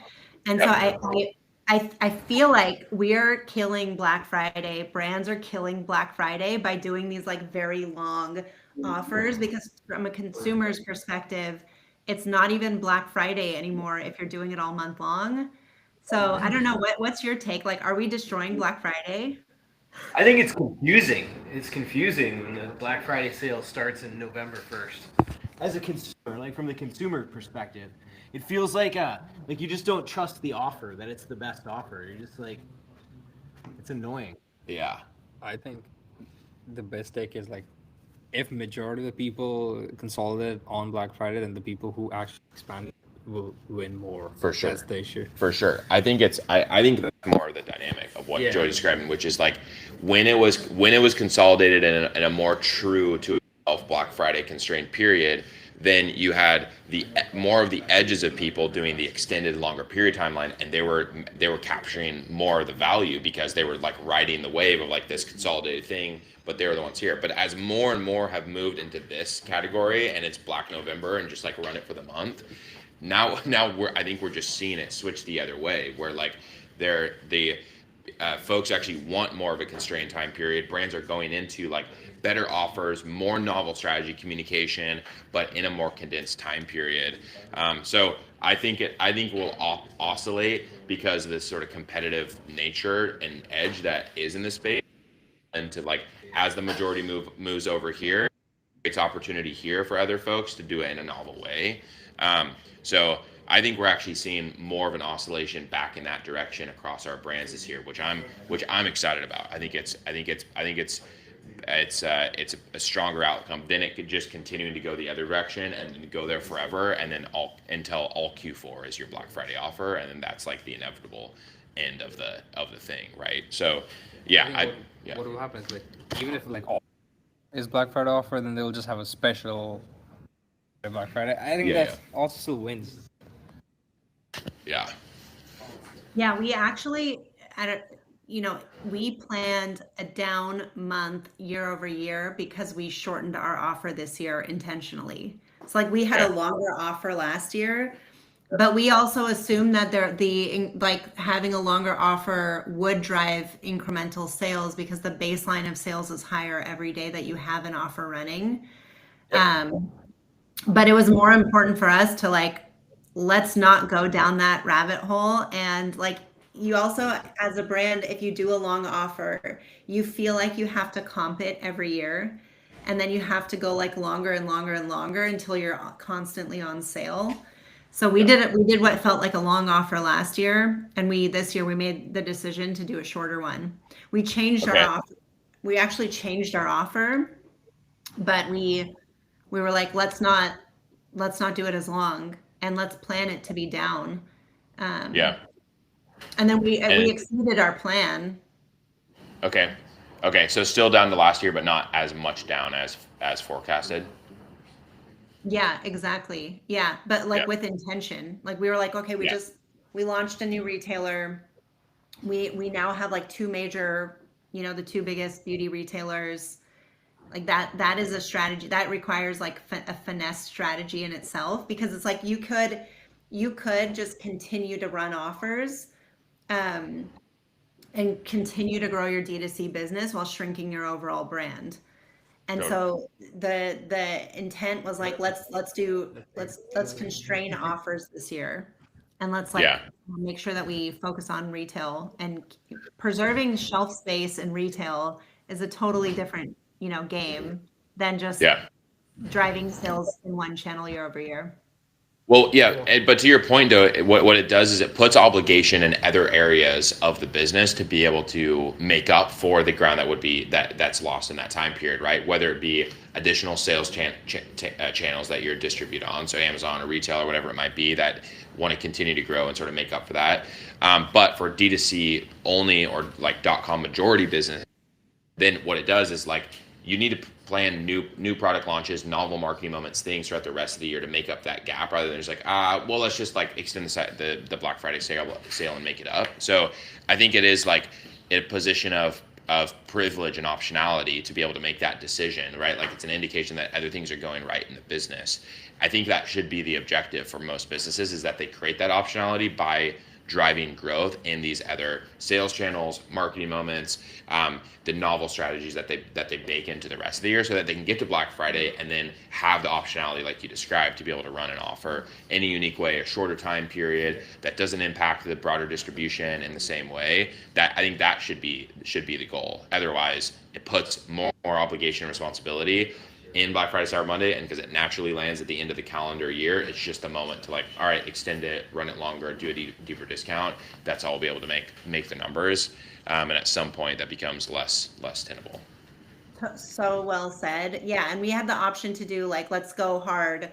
And so I feel like we're killing Black Friday. Brands are killing Black Friday by doing these like very long offers, because from a consumer's perspective, it's not even Black Friday anymore if you're doing it all month long. So I don't know, what's your take? Like, are we destroying Black Friday? I think it's confusing. It's confusing when the Black Friday sale starts in November 1st. As a consumer, like from the consumer perspective, it feels like you just don't trust the offer, that it's the best offer. You're just like, it's annoying. Yeah. I think the best take is like, if majority of the people consolidate on Black Friday, then the people who actually expand will win more. For sure. That's the issue. For sure. I think I think that's more of the dynamic of what Joey describing, which is like when it was consolidated in a more true to itself Black Friday constrained period, then you had more of the edges of people doing the extended longer period timeline, and they were capturing more of the value because they were like riding the wave of like this consolidated thing, but they were the ones here. But as more and more have moved into this category and it's Black November and just like run it for the month, now I think we're just seeing it switch the other way, where like folks actually want more of a constrained time period. Brands are going into like better offers, more novel strategy communication, but in a more condensed time period. So I think we'll oscillate because of this sort of competitive nature and edge that is in the space, and to like as the majority moves over here, it's opportunity here for other folks to do it in a novel way. So I think we're actually seeing more of an oscillation back in that direction across our brands this year, which I'm excited about. I think it's a stronger outcome than it could just continuing to go the other direction and go there forever, and then until all Q4 is your Black Friday offer, and then that's like the inevitable end of the thing, right? So What will happen is like, even if like all is Black Friday offer, then they'll just have a special Black Friday. I think that also still wins. Yeah. Yeah, we actually we planned a down month year over year because we shortened our offer this year intentionally. It's like we had a Okay. longer offer last year, but we also assumed that having a longer offer would drive incremental sales because the baseline of sales is higher every day that you have an offer running. But it was more important for us to like, let's not go down that rabbit hole. And like, you also, as a brand, if you do a long offer, you feel like you have to comp it every year. And then you have to go like longer and longer and longer until you're constantly on sale. So we did it. We did what felt like a long offer last year, and this year we made the decision to do a shorter one. We changed Okay. our offer. We actually changed our offer, but we were like, let's not do it as long, and let's plan it to be down. Yeah. And then we And- exceeded our plan. Okay. Okay. So still down to last year, but not as much down as forecasted. Yeah, exactly. Yeah, but like Yeah. with intention. Like we were like, okay, Yeah. we launched a new retailer. We now have like two major, the two biggest beauty retailers. Like that is a strategy that requires like a finesse strategy in itself, because it's like you could just continue to run offers and continue to grow your D2C business while shrinking your overall brand. And Sure. so the intent was like, let's constrain offers this year, and let's like Yeah. make sure that we focus on retail, and preserving shelf space in retail is a totally different, game than just Yeah. driving sales in one channel year over year. Well, yeah, but to your point, though, what it does is it puts obligation in other areas of the business to be able to make up for the ground that's lost in that time period, right? Whether it be additional sales channels that you're distribute on, so Amazon or retail or whatever it might be, that want to continue to grow and sort of make up for that. But for D2C only or like .com majority business, then what it does is like you need to plan new product launches, novel marketing moments, things throughout the rest of the year to make up that gap, rather than just like, well, let's just like extend the Black Friday sale and make it up. So I think it is like a position of privilege and optionality to be able to make that decision, right? Like it's an indication that other things are going right in the business. I think that should be the objective for most businesses, is that they create that optionality by driving growth in these other sales channels, marketing moments, the novel strategies that they bake into the rest of the year, so that they can get to Black Friday and then have the optionality, like you described, to be able to run an offer in a unique way, a shorter time period that doesn't impact the broader distribution in the same way. That I think that should be the goal. Otherwise, it puts more obligation and responsibility in Black Friday, Cyber Monday, and because it naturally lands at the end of the calendar year, it's just a moment to like, all right, extend it, run it longer, do a deeper discount. That's all we'll be able to make the numbers, and at some point that becomes less tenable. So well said. Yeah, and we had the option to do like, let's go hard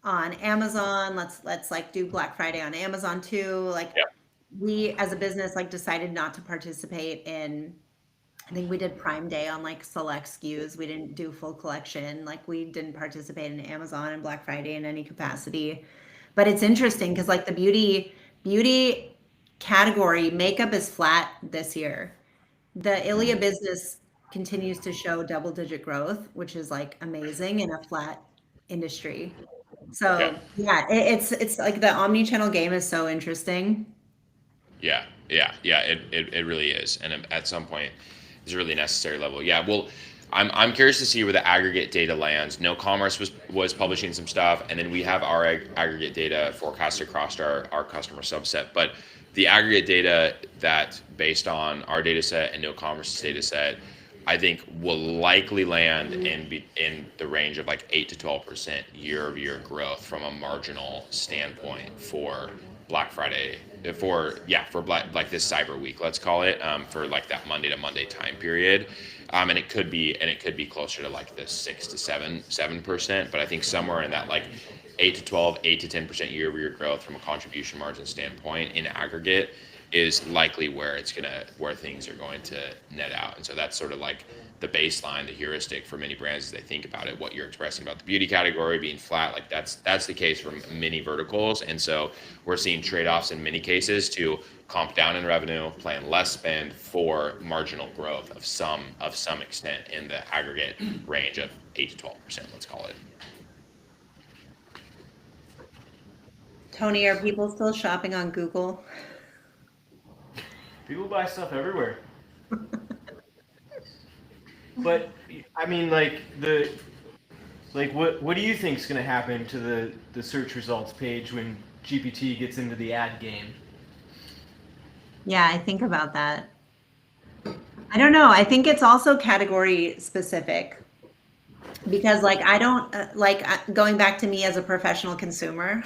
on Amazon. Let's like do Black Friday on Amazon too. Like we as a business like decided not to participate in. I think we did Prime Day on like select SKUs. We didn't do full collection. Like we didn't participate in Amazon and Black Friday in any capacity. But it's interesting because like the beauty category, makeup is flat this year. The Ilia business continues to show double-digit growth, which is like amazing in a flat industry. So yeah, it's like the omni-channel game is so interesting. Yeah, it really is, and at some point, it's a really necessary level. Yeah, well, I'm curious to see where the aggregate data lands. No Commerce was publishing some stuff, and then we have our aggregate data forecast across our customer subset. But the aggregate data that, based on our data set and No Commerce's data set, I think will likely land in the range of like 8 to 12% year-over-year growth from a marginal standpoint for Black Friday, for Black, like this Cyber Week, let's call it, for like that Monday to Monday time period, and it could be closer to like the 6 to 7%, but I think somewhere in that like 8 to 12, 8 to 10% year-over-year growth from a contribution margin standpoint in aggregate is likely where things are going to net out. And so that's sort of like the baseline, the heuristic for many brands as they think about it. What you're expressing about the beauty category being flat, like that's the case for many verticals. And so we're seeing trade-offs in many cases to comp down in revenue, plan less spend for marginal growth of some extent in the aggregate range of 8 to 12%, let's call it. Tony, are people still shopping on Google? People buy stuff everywhere. But I mean, like what do you think's going to happen to the search results page when GPT gets into the ad game? Yeah, I think about that. I don't know. I think it's also category specific because like I don't going back to me as a professional consumer.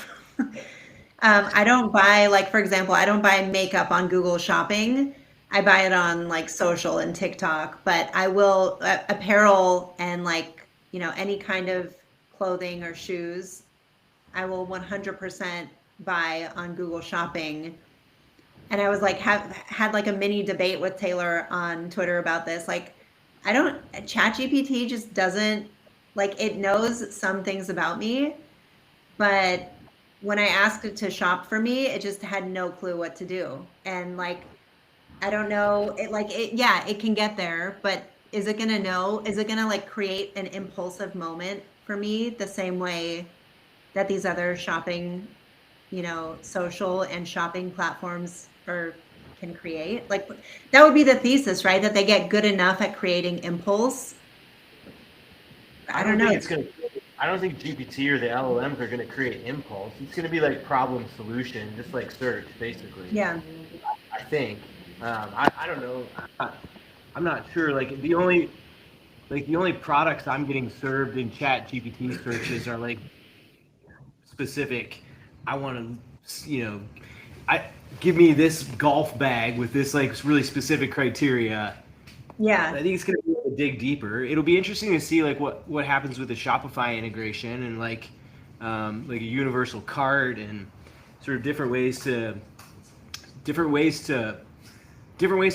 I don't buy, like, for example, I don't buy makeup on Google Shopping. I buy it on like social and TikTok, but I will apparel and like, you know, any kind of clothing or shoes, I will 100% buy on Google Shopping. And I was like, had like a mini debate with Taylor on Twitter about this. Like, ChatGPT just doesn't, like, it knows some things about me, but when I asked it to shop for me, it just had no clue what to do. And like, I don't know, it can get there, but is it gonna know? Is it gonna like create an impulsive moment for me the same way that these other shopping, you know, social and shopping platforms can create? Like, that would be the thesis, right? That they get good enough at creating impulse. I don't know. I don't think GPT or the LLMs are going to create impulse. It's going to be like problem solution, just like search, basically. Yeah. I think. I don't know. I'm not sure. Like the only products I'm getting served in Chat GPT searches are like specific. I want to, you know, give me this golf bag with this like really specific criteria. Yeah. I think it's going to be a dig deeper. It'll be interesting to see like what happens with the Shopify integration and like a universal cart and sort of different ways to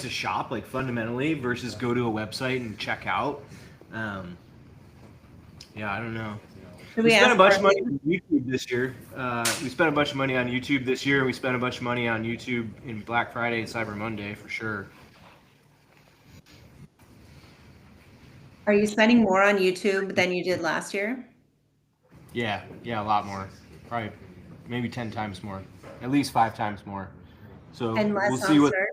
shop, like fundamentally, versus go to a website and check out. Yeah, I don't know. We spent a bunch of money on YouTube this year. We spent a bunch of money on YouTube this year. We spent a bunch of money on YouTube in Black Friday and Cyber Monday for sure. Are you spending more on YouTube than you did last year? Yeah, a lot more. Probably maybe 10 times more. At least 5 times more. So and less we'll see what search?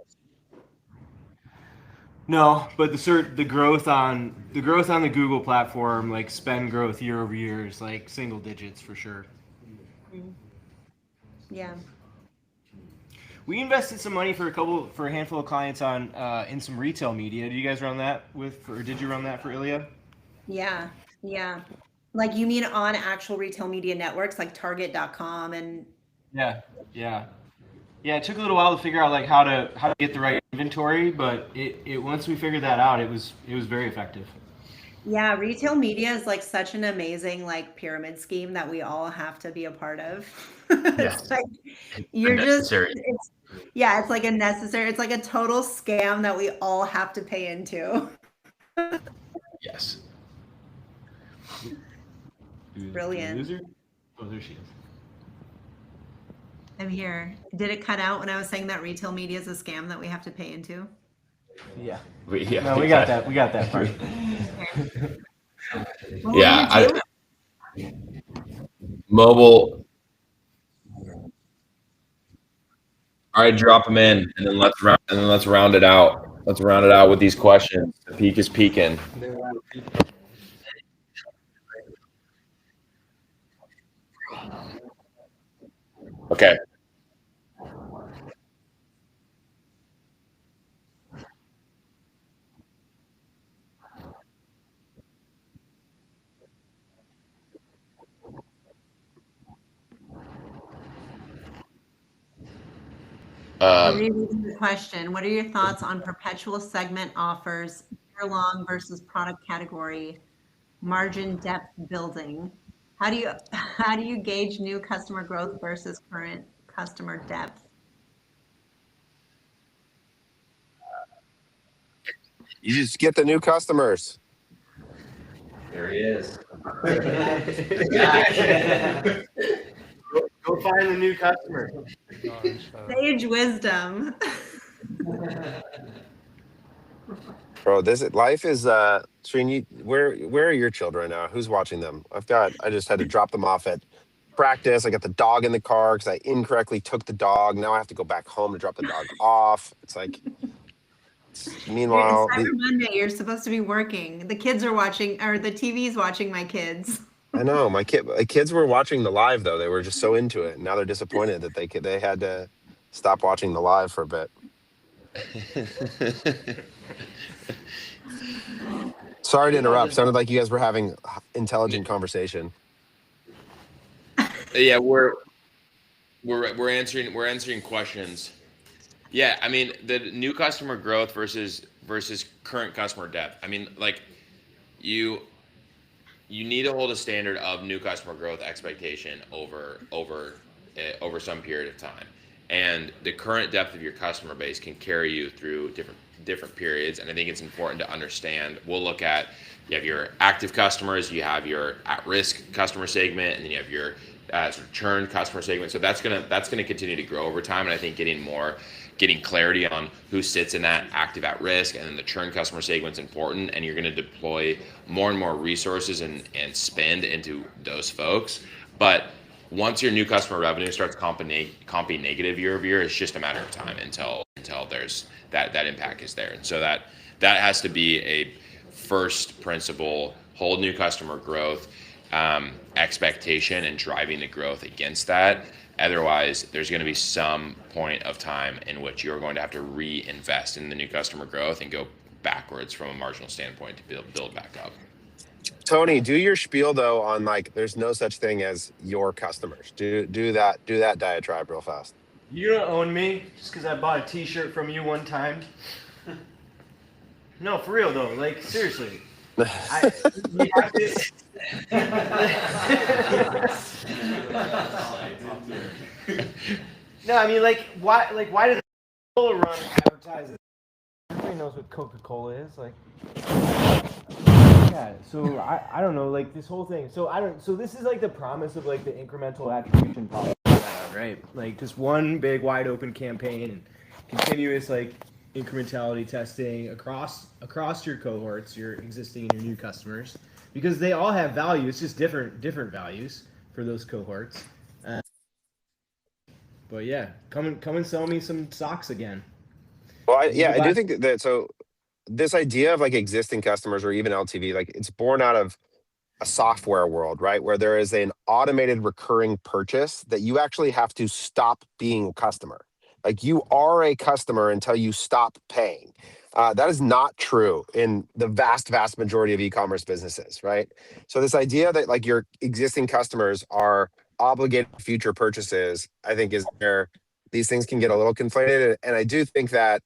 No, but the growth on the Google platform, like spend growth year over year, is like single digits for sure. Yeah. We invested some money for a handful of clients on in some retail media. Did you guys run that or did you run that for Ilya? Yeah. Like, you mean on actual retail media networks like Target.com and? Yeah. It took a little while to figure out like how to get the right inventory, but it once we figured that out, it was very effective. Yeah, retail media is like such an amazing like pyramid scheme that we all have to be a part of. It's like it's like a necessary, it's like a total scam that we all have to pay into. Yes. Brilliant. Oh, there she is. I'm here. Did it cut out when I was saying that retail media is a scam that we have to pay into? Yeah. We got that. We got that part. Yeah. Mobile. All right, drop them in, and then let's round it out. Let's round it out with these questions. The peak is peaking. Okay. Rereading the question, what are your thoughts on perpetual segment offers, year-long versus product category, margin depth building? How do you gauge new customer growth versus current customer depth? You just get the new customers. There he is. Go find the new customer. Sage wisdom. Bro, life is Srini, where are your children now? Who's watching them? I just had to drop them off at practice. I got the dog in the car because I incorrectly took the dog. Now I have to go back home to drop the dog off. It's like, meanwhile, It's Cyber Monday. You're supposed to be working. The kids are watching, or the TV's watching my kids. I know my kids were watching the live though. They were just so into it. And now they're disappointed that they had to stop watching the live for a bit. Sorry to interrupt. Sounded like you guys were having intelligent conversation. Yeah, we're answering questions. Yeah, I mean the new customer growth versus current customer depth. I mean, like you need to hold a standard of new customer growth expectation over some period of time. And the current depth of your customer base can carry you through different periods. And I think it's important to understand. We'll look at, you have your active customers, you have your at-risk customer segment, and then you have your sort of churn customer segment. So that's gonna continue to grow over time. And I think getting clarity on who sits in that active at risk and then the churn customer segment is important. And you're going to deploy more and more resources and spend into those folks. But once your new customer revenue starts comping negative year over year, it's just a matter of time until there's that impact is there. And so that has to be a first principle, hold new customer growth expectation and driving the growth against that. Otherwise, there's going to be some point of time in which you're going to have to reinvest in the new customer growth and go backwards from a marginal standpoint to build back up. Tony, do your spiel though on like there's no such thing as your customers. Do that diatribe real fast. You don't own me just because I bought a T-shirt from you one time. No, for real though. Like seriously. You have to... No, I mean like why does Coca-Cola run advertising? Everybody knows what Coca-Cola is. Like yeah, so I don't know, like this whole thing. So this is like the promise of like the incremental attribution policy, right? Like just one big wide open campaign and continuous like incrementality testing across your cohorts, your existing and your new customers, because they all have value. It's just different values for those cohorts. But yeah, come and sell me some socks again. Well, I do think that so this idea of like existing customers or even LTV, like it's born out of a software world, right? Where there is an automated recurring purchase that you actually have to stop being a customer. Like you are a customer until you stop paying. That is not true in the vast majority of e-commerce businesses, right? So this idea that like your existing customers are obligated future purchases, I think is where these things can get a little conflated. And I do think that,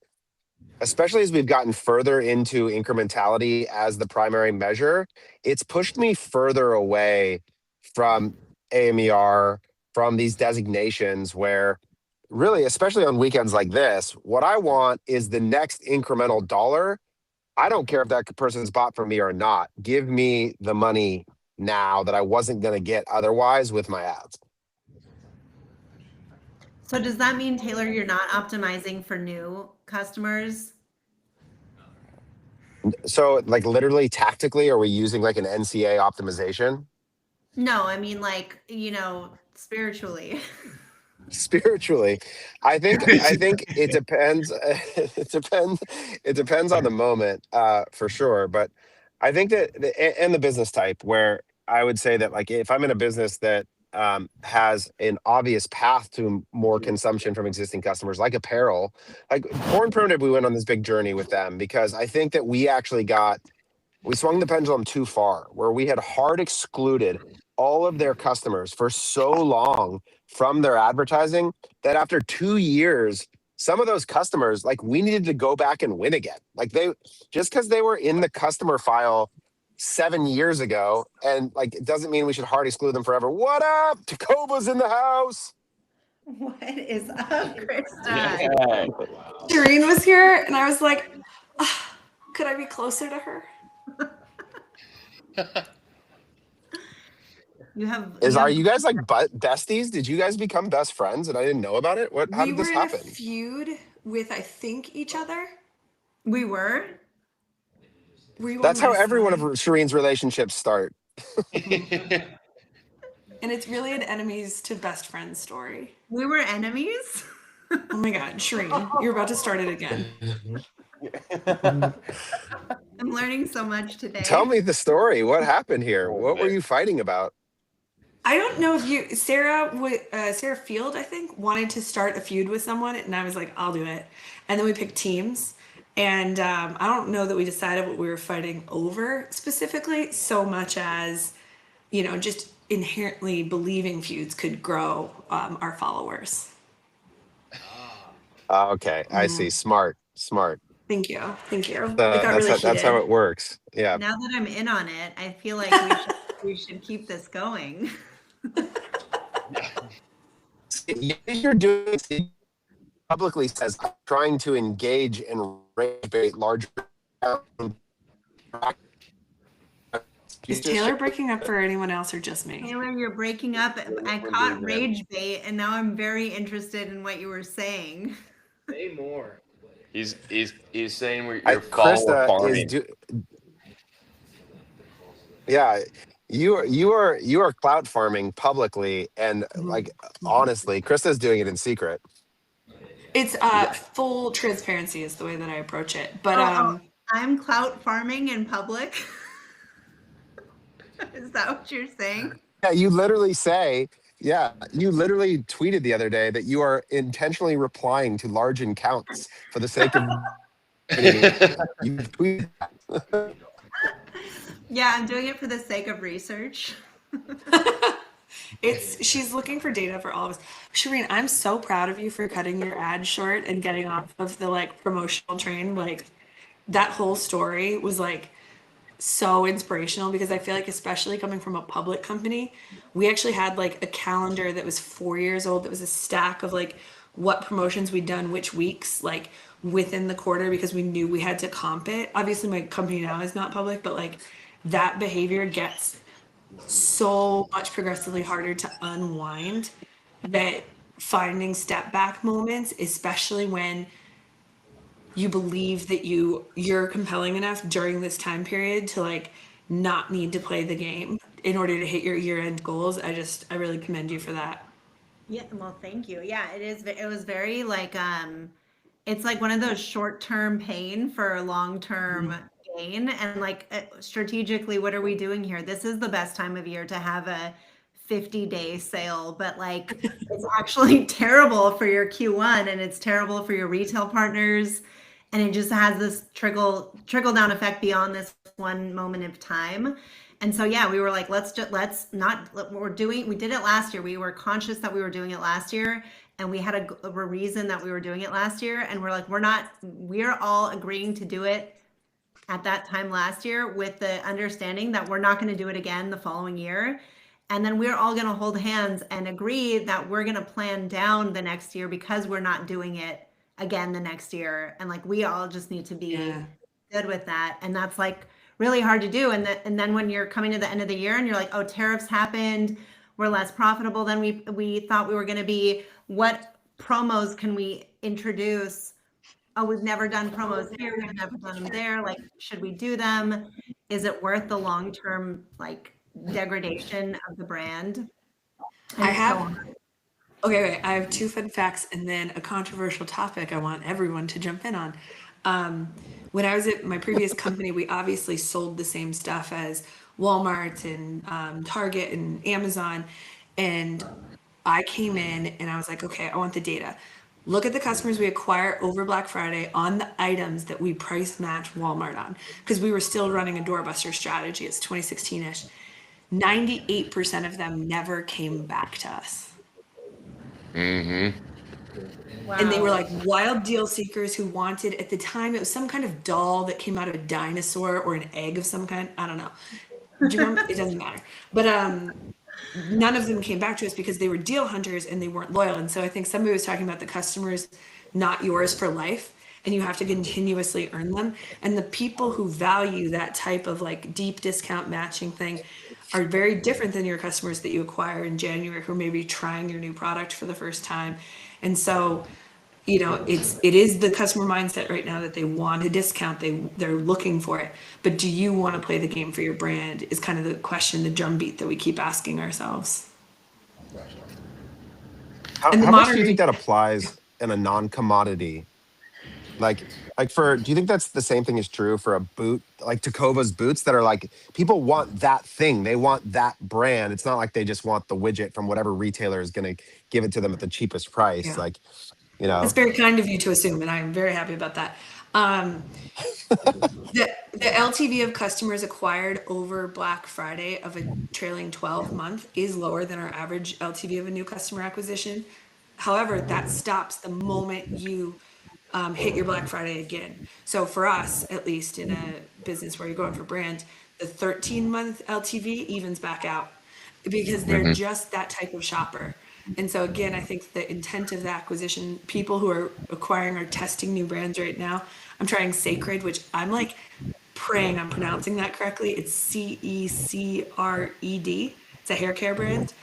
especially as we've gotten further into incrementality as the primary measure, it's pushed me further away from AMER, from these designations where really, especially on weekends like this, what I want is the next incremental dollar. I don't care if that person's bought from me or not. Give me the money now that I wasn't going to get otherwise with my ads. So does that mean, Taylor, you're not optimizing for new customers? So like literally tactically, are we using like an NCA optimization? No, I mean like, spiritually. Spiritually, I think it depends. It depends on the moment, for sure. But I think that and the business type, where I would say that like if I'm in a business that has an obvious path to more consumption from existing customers, like apparel, like Born Primitive, we went on this big journey with them because I think that we swung the pendulum too far, where we had hard excluded all of their customers for so long from their advertising that after 2 years, some of those customers, like we needed to go back and win again. Like just because they were in the customer file 7 years ago, and like it doesn't mean we should hard exclude them forever. What up? Tacova's in the house. What is up, Krista? Yeah. Shireen was here, and I was like, could I be closer to her? Are you guys like besties? Did you guys become best friends and I didn't know about it? How did this happen? We were in a feud with, I think, each other. We were? Were you That's on how my every one of side? Shireen's relationships start. And it's really an enemies to best friends story. We were enemies. Oh my God, Shireen, you're about to start it again. I'm learning so much today. Tell me the story. What happened here? What were you fighting about? I don't know if Sarah Field, I think, wanted to start a feud with someone, and I was like, I'll do it. And then we picked teams. And I don't know that we decided what we were fighting over specifically, so much as, just inherently believing feuds could grow our followers. Okay, I see. Smart. Thank you. That's how it works. Yeah. Now that I'm in on it, I feel like we should keep this going. You're doing publicly says I'm trying to engage and rate larger. Is Taylor breaking up for anyone else or just me? Taylor, you're breaking up. I caught rage bait, and now I'm very interested in what you were saying. Say more. He's saying you're follower farming. You are clout farming publicly, and like honestly, Krista's doing it in secret. It's full transparency is the way that I approach it. But I'm clout farming in public. Is that what you're saying? Yeah, you literally tweeted the other day that you are intentionally replying to large accounts for the sake of you tweeted that. Yeah, I'm doing it for the sake of research. She's looking for data for all of us. Shireen, I'm so proud of you for cutting your ad short and getting off of the promotional train. That whole story was so inspirational, because I feel like, especially coming from a public company, we actually had a calendar that was 4 years old. That was a stack of what promotions we'd done which weeks within the quarter, because we knew we had to comp it. Obviously my company now is not public, but that behavior gets so much progressively harder to unwind, that finding step back moments, especially when you believe that you're compelling enough during this time period to not need to play the game in order to hit your year-end goals. I really commend you for that. Yeah, well, thank you. Yeah, it was very it's one of those short-term pain for long-term gain. And strategically, what are we doing here? This is the best time of year to have a 50-day sale, but it's actually terrible for your Q1, and it's terrible for your retail partners. And it just has this trickle down effect beyond this one moment of time. And so, yeah, we were like, we did it last year. We were conscious that we were doing it last year, and we had a reason that we were doing it last year. And we're like, we're all agreeing to do it at that time last year, with the understanding that we're not going to do it again the following year. And then we're all going to hold hands and agree that we're going to plan down the next year, because we're not doing it again the next year. And we all just need to be good with that. And that's really hard to do. And then when you're coming to the end of the year and you're like, oh, tariffs happened, we're less profitable than we thought we were going to be. What promos can we introduce? Oh, we've never done promos here. We've never done them there. Should we do them? Is it worth the long-term degradation of the brand? Okay, wait, I have 2 fun facts and then a controversial topic I want everyone to jump in on. When I was at my previous company, we obviously sold the same stuff as Walmart and Target and Amazon. And I came in and I was like, okay, I want the data. Look at the customers we acquire over Black Friday on the items that we price match Walmart on, because we were still running a doorbuster strategy. It's 2016-ish. 98% of them never came back to us. Mm-hmm. Wow. And they were wild deal seekers who wanted, at the time, it was some kind of doll that came out of a dinosaur or an egg of some kind. I don't know. Do you remember? It doesn't matter. But none of them came back to us because they were deal hunters and they weren't loyal. And so I think somebody was talking about the customers, not yours for life, and you have to continuously earn them. And the people who value that type of deep discount matching thing are very different than your customers that you acquire in January, who may be trying your new product for the first time. And so, it is the customer mindset right now that they want a discount. They're looking for it. But do you want to play the game for your brand is kind of the question, the drumbeat that we keep asking ourselves. And the How much do you think moderation. that applies in a non-commodity? Like, do you think that's the same thing is true for a boot, like Takova's boots that are like, people want that thing. They want that brand. It's not like they just want the widget from whatever retailer is going to give it to them at the cheapest price. Yeah. Like, It's very kind of you to assume, and I'm very happy about that. The LTV of customers acquired over Black Friday of a trailing 12 month is lower than our average LTV of a new customer acquisition. However, that stops the moment you hit your Black Friday again. So for us, at least in a business where you're going for brand, the 13-month LTV evens back out because they're just that type of shopper. And so again, I think the intent of the acquisition, people who are acquiring or testing new brands right now, I'm trying Sacred, which I'm like praying I'm pronouncing that correctly. It's CECRED. It's a hair care brand.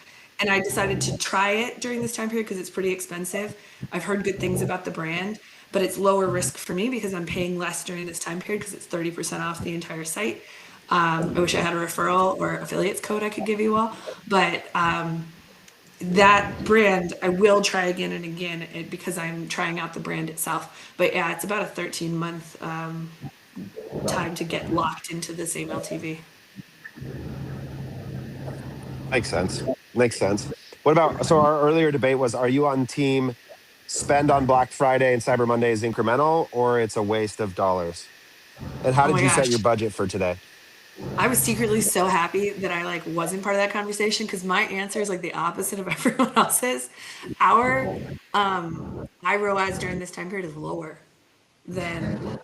And I decided to try it during this time period because it's pretty expensive. I've heard good things about the brand, but it's lower risk for me because I'm paying less during this time period because it's 30% off the entire site. I wish I had a referral or affiliates code I could give you all, but that brand I will try again and again because I'm trying out the brand itself. But yeah, it's about a 13-month time to get locked into the same LTV. Makes sense. Makes sense. What about, so our earlier debate was, are you on team spend on Black Friday and Cyber Monday is incremental, or it's a waste of dollars? And how Oh did my you set gosh. your budget for today? I was secretly so happy that I like wasn't part of that conversation because my answer is like the opposite of everyone else's. Our ROAS during this time period is lower than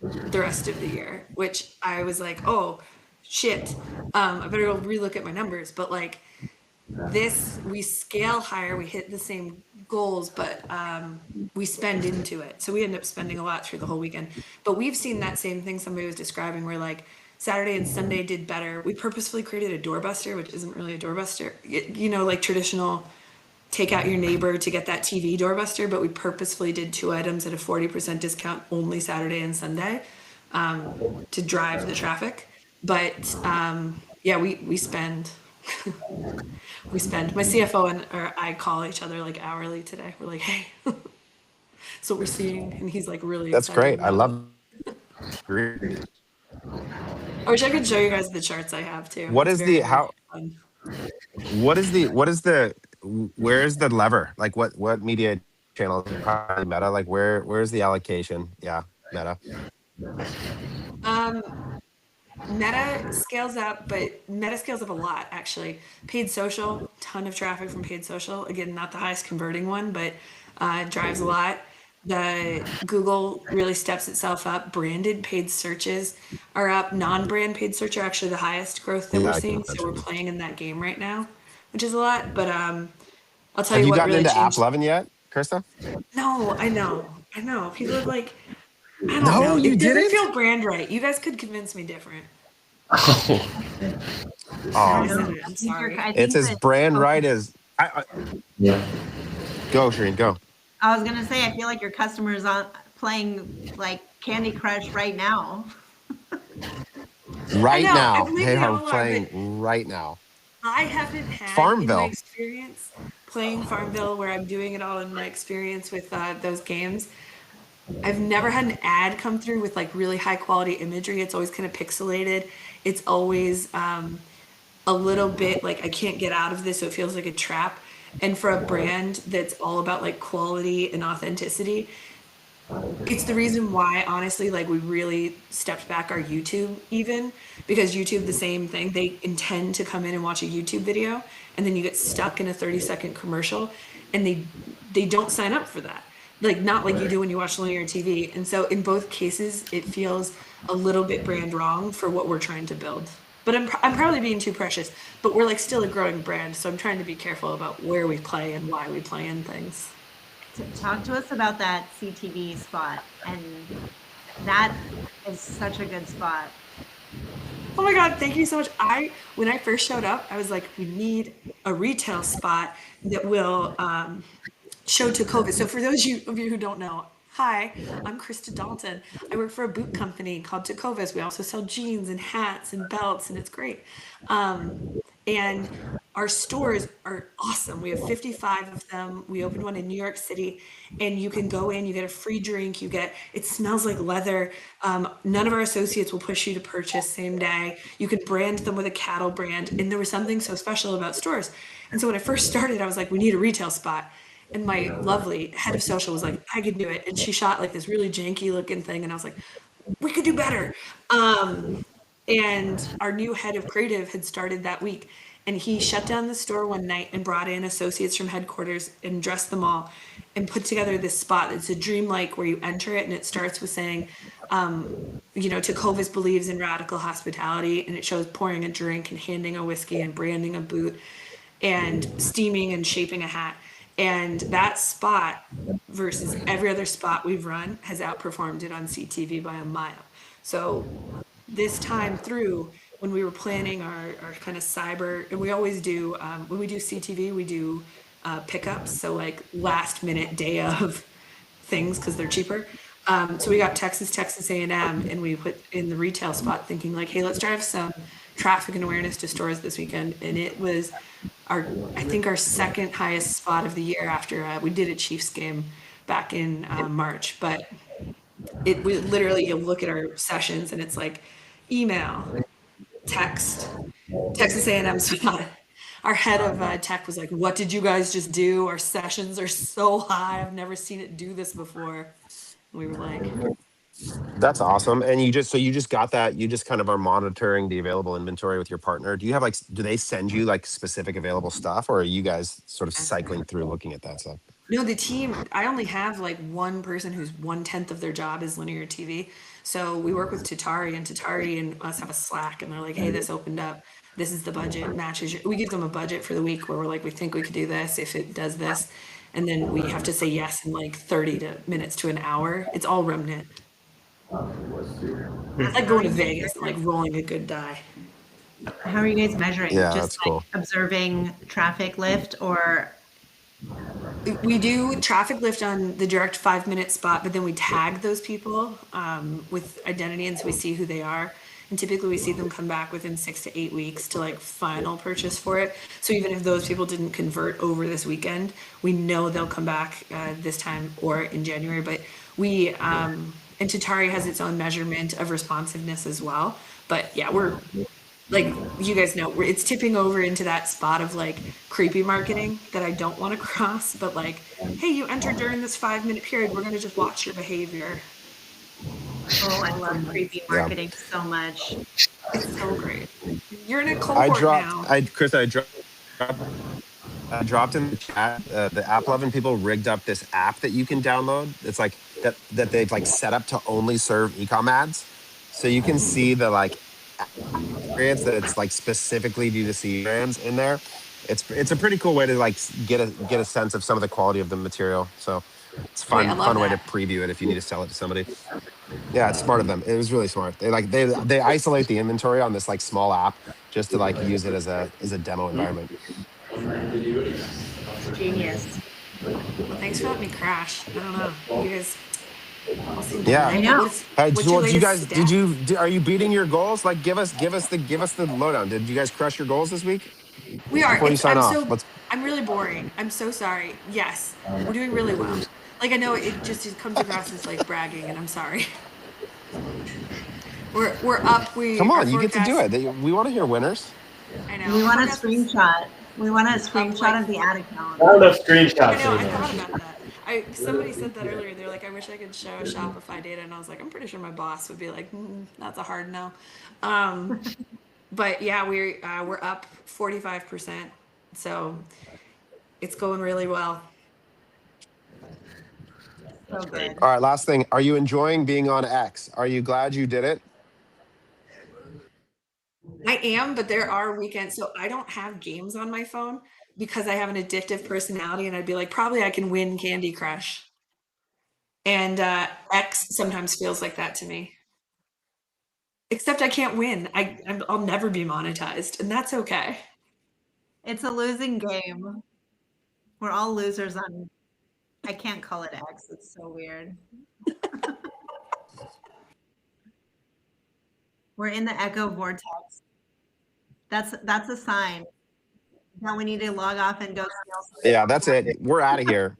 the rest of the year, which I was like, oh shit, I better go relook at my numbers. But like this, we scale higher, we hit the same goals, but we spend into it. So we end up spending a lot through the whole weekend. But we've seen that same thing somebody was describing where like Saturday and Sunday did better. We purposefully created a doorbuster, which isn't really a doorbuster, you know, like traditional take out your neighbor to get that TV doorbuster, but we purposefully did 2 items at a 40% discount only Saturday and Sunday to drive the traffic. But yeah, we spend. We spend. My CFO and or I call each other like hourly today. We're like, hey, so we're seeing, and he's like really That's excited great. I about love it. I wish I could show you guys the charts I have too. What It's is very, the, very how, fun. where is the lever? Like what media channel? Probably Meta. Like where's the allocation? Yeah, Meta. Meta scales up, but Meta scales up a lot actually. Paid social, ton of traffic from paid social. Again, not the highest converting one, but it drives a lot. The Google really steps itself up. Branded paid searches are up. Non-brand paid search are actually the highest growth that Yeah, we're I can seeing. So we're imagine. playing in that game right now, which is a lot. But I'll tell Have you you what gotten really into changed. AppLovin yet, Krista? No, I know. People are like, I don't No, know. you It doesn't didn't? feel brand right. You guys could convince me different. Oh, I said it. I'm sorry. I it's think as that, brand okay. right as go, Shireen, go. I was gonna say, I feel like your customers on playing like Candy Crush right now. Right know, I now. believe They they are all are, playing right now. I haven't had in my Farmville. experience playing Farmville where I'm doing it all in my experience with those games. I've never had an ad come through with like really high quality imagery. It's always kind of pixelated. It's always a little bit like I can't get out of this, so it feels like a trap. And for a brand that's all about like quality and authenticity, it's the reason why honestly like we really stepped back our YouTube even because YouTube the same thing. They intend to come in and watch a YouTube video and then you get stuck in a 30-second commercial and they don't sign up for that. Like not like you do when you watch linear TV. And so in both cases it feels a little bit brand wrong for what we're trying to build. But I'm probably being too precious, but we're like still a growing brand, so I'm trying to be careful about where we play and why we play in things. Talk to us about that CTV spot, and that is such a good spot. Oh my God, thank you so much. When I first showed up, I was like, we need a retail spot that will show Tecovas. So for those of you who don't know, hi, I'm Krista Dalton. I work for a boot company called Tecovas. We also sell jeans and hats and belts, and it's great. And our stores are awesome. We have 55 of them. We opened one in New York City, and you can go in, you get a free drink, it smells like leather. None of our associates will push you to purchase same day. You can brand them with a cattle brand. And there was something so special about stores. And so when I first started, I was like, we need a retail spot. And my lovely head of social was like, I could do it. And she shot like this really janky looking thing. And I was like, we could do better. And our new head of creative had started that week. And he shut down the store one night and brought in associates from headquarters and dressed them all and put together this spot. It's a dreamlike where you enter it and it starts with saying, Tecovas believes in radical hospitality, and it shows pouring a drink and handing a whiskey and branding a boot and steaming and shaping a hat. And that spot versus every other spot we've run has outperformed it on CTV by a mile. So this time through, when we were planning our kind of cyber, and we always do, when we do CTV, we do pickups. So like last minute day of things because they're cheaper. So we got Texas A&M, and we put in the retail spot thinking like, hey, let's drive some traffic and awareness to stores this weekend. And it was our second highest spot of the year after we did a Chiefs game back in March. But we literally, you look at our sessions and it's like email, text, Texas A&M spot. Our head of tech was like, what did you guys just do? Our sessions are so high. I've never seen it do this before. We were like, That's awesome. And you just got that. You just kind of are monitoring the available inventory with your partner. Do you have do they send you like specific available stuff, or are you guys sort of cycling through looking at that stuff? no, the team, I only have like one person who's 1/10 of their job is linear TV. So we work with Tatari, and Tatari and us have a Slack, and they're like, hey, this opened up. This is the budget, matches. We give them a budget for the week where we're like, we think we could do this if it does this. And then we have to say yes in like 30 minutes to an hour. It's all remnant. It's like going to Vegas, like rolling a good die. How are you guys measuring? Yeah, Just that's cool. observing traffic lift, or We do traffic lift on the direct 5-minute spot, but then we tag those people with identity, and so we see who they are. And typically we see them come back within 6 to 8 weeks to like final purchase for it. So even if those people didn't convert over this weekend, we know they'll come back this time or in January. But we, and Tatari has its own measurement of responsiveness as well. But yeah, we're like, you guys know, it's tipping over into that spot of like creepy marketing that I don't want to cross, but like, hey, you entered during this 5-minute period. We're going to just watch your behavior. oh, I love creepy marketing so much. It's so great. You're in a cohort now. Chris, I dropped in the chat. The App Lovin' people rigged up this app that you can download. It's like that they've like set up to only serve ecom ads, so you can see the like experience that it's like specifically D2C brands in there. It's a pretty cool way to like get a sense of some of the quality of the material. So it's fun way to preview it if you need to sell it to somebody. Yeah, it's smart of them. It was really smart. They isolate the inventory on this like small app just to like use it as a demo environment. Genius. Well, thanks for letting me crash. I don't know. You guys. Yeah, I know. Are you beating your goals? Like, give us the lowdown. Did you guys crush your goals this week? We are. Before you sign off, I'm really boring. I'm so sorry. Yes, we're doing really well. Like, I know it comes across as like bragging, and I'm sorry. We're up. Come on, you get to do it. We want to hear winners. I know. We want a screenshot. We want a screenshot of the ad account. Not enough screenshots. I know. I thought about that. Somebody said that earlier. They're like, I wish I could show Shopify data, and I was like, I'm pretty sure my boss would be like, that's a hard no. But yeah, we're up 45%, so it's going really well. So good. All right, last thing. Are you enjoying being on X? Are you glad you did it? I am, but there are weekends. So I don't have games on my phone because I have an addictive personality, and I'd be like, probably I can win Candy Crush. And X sometimes feels like that to me. Except I can't win. I'll never be monetized, and that's okay. It's a losing game. We're all losers on. I can't call it X. It's so weird. We're in the echo vortex. That's a sign. Don't we need to log off and go? Yeah, that's it. We're out of here.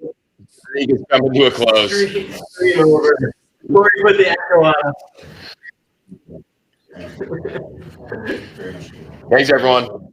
You can come to a close. Stream over. Lori put the echo on. Thanks, everyone.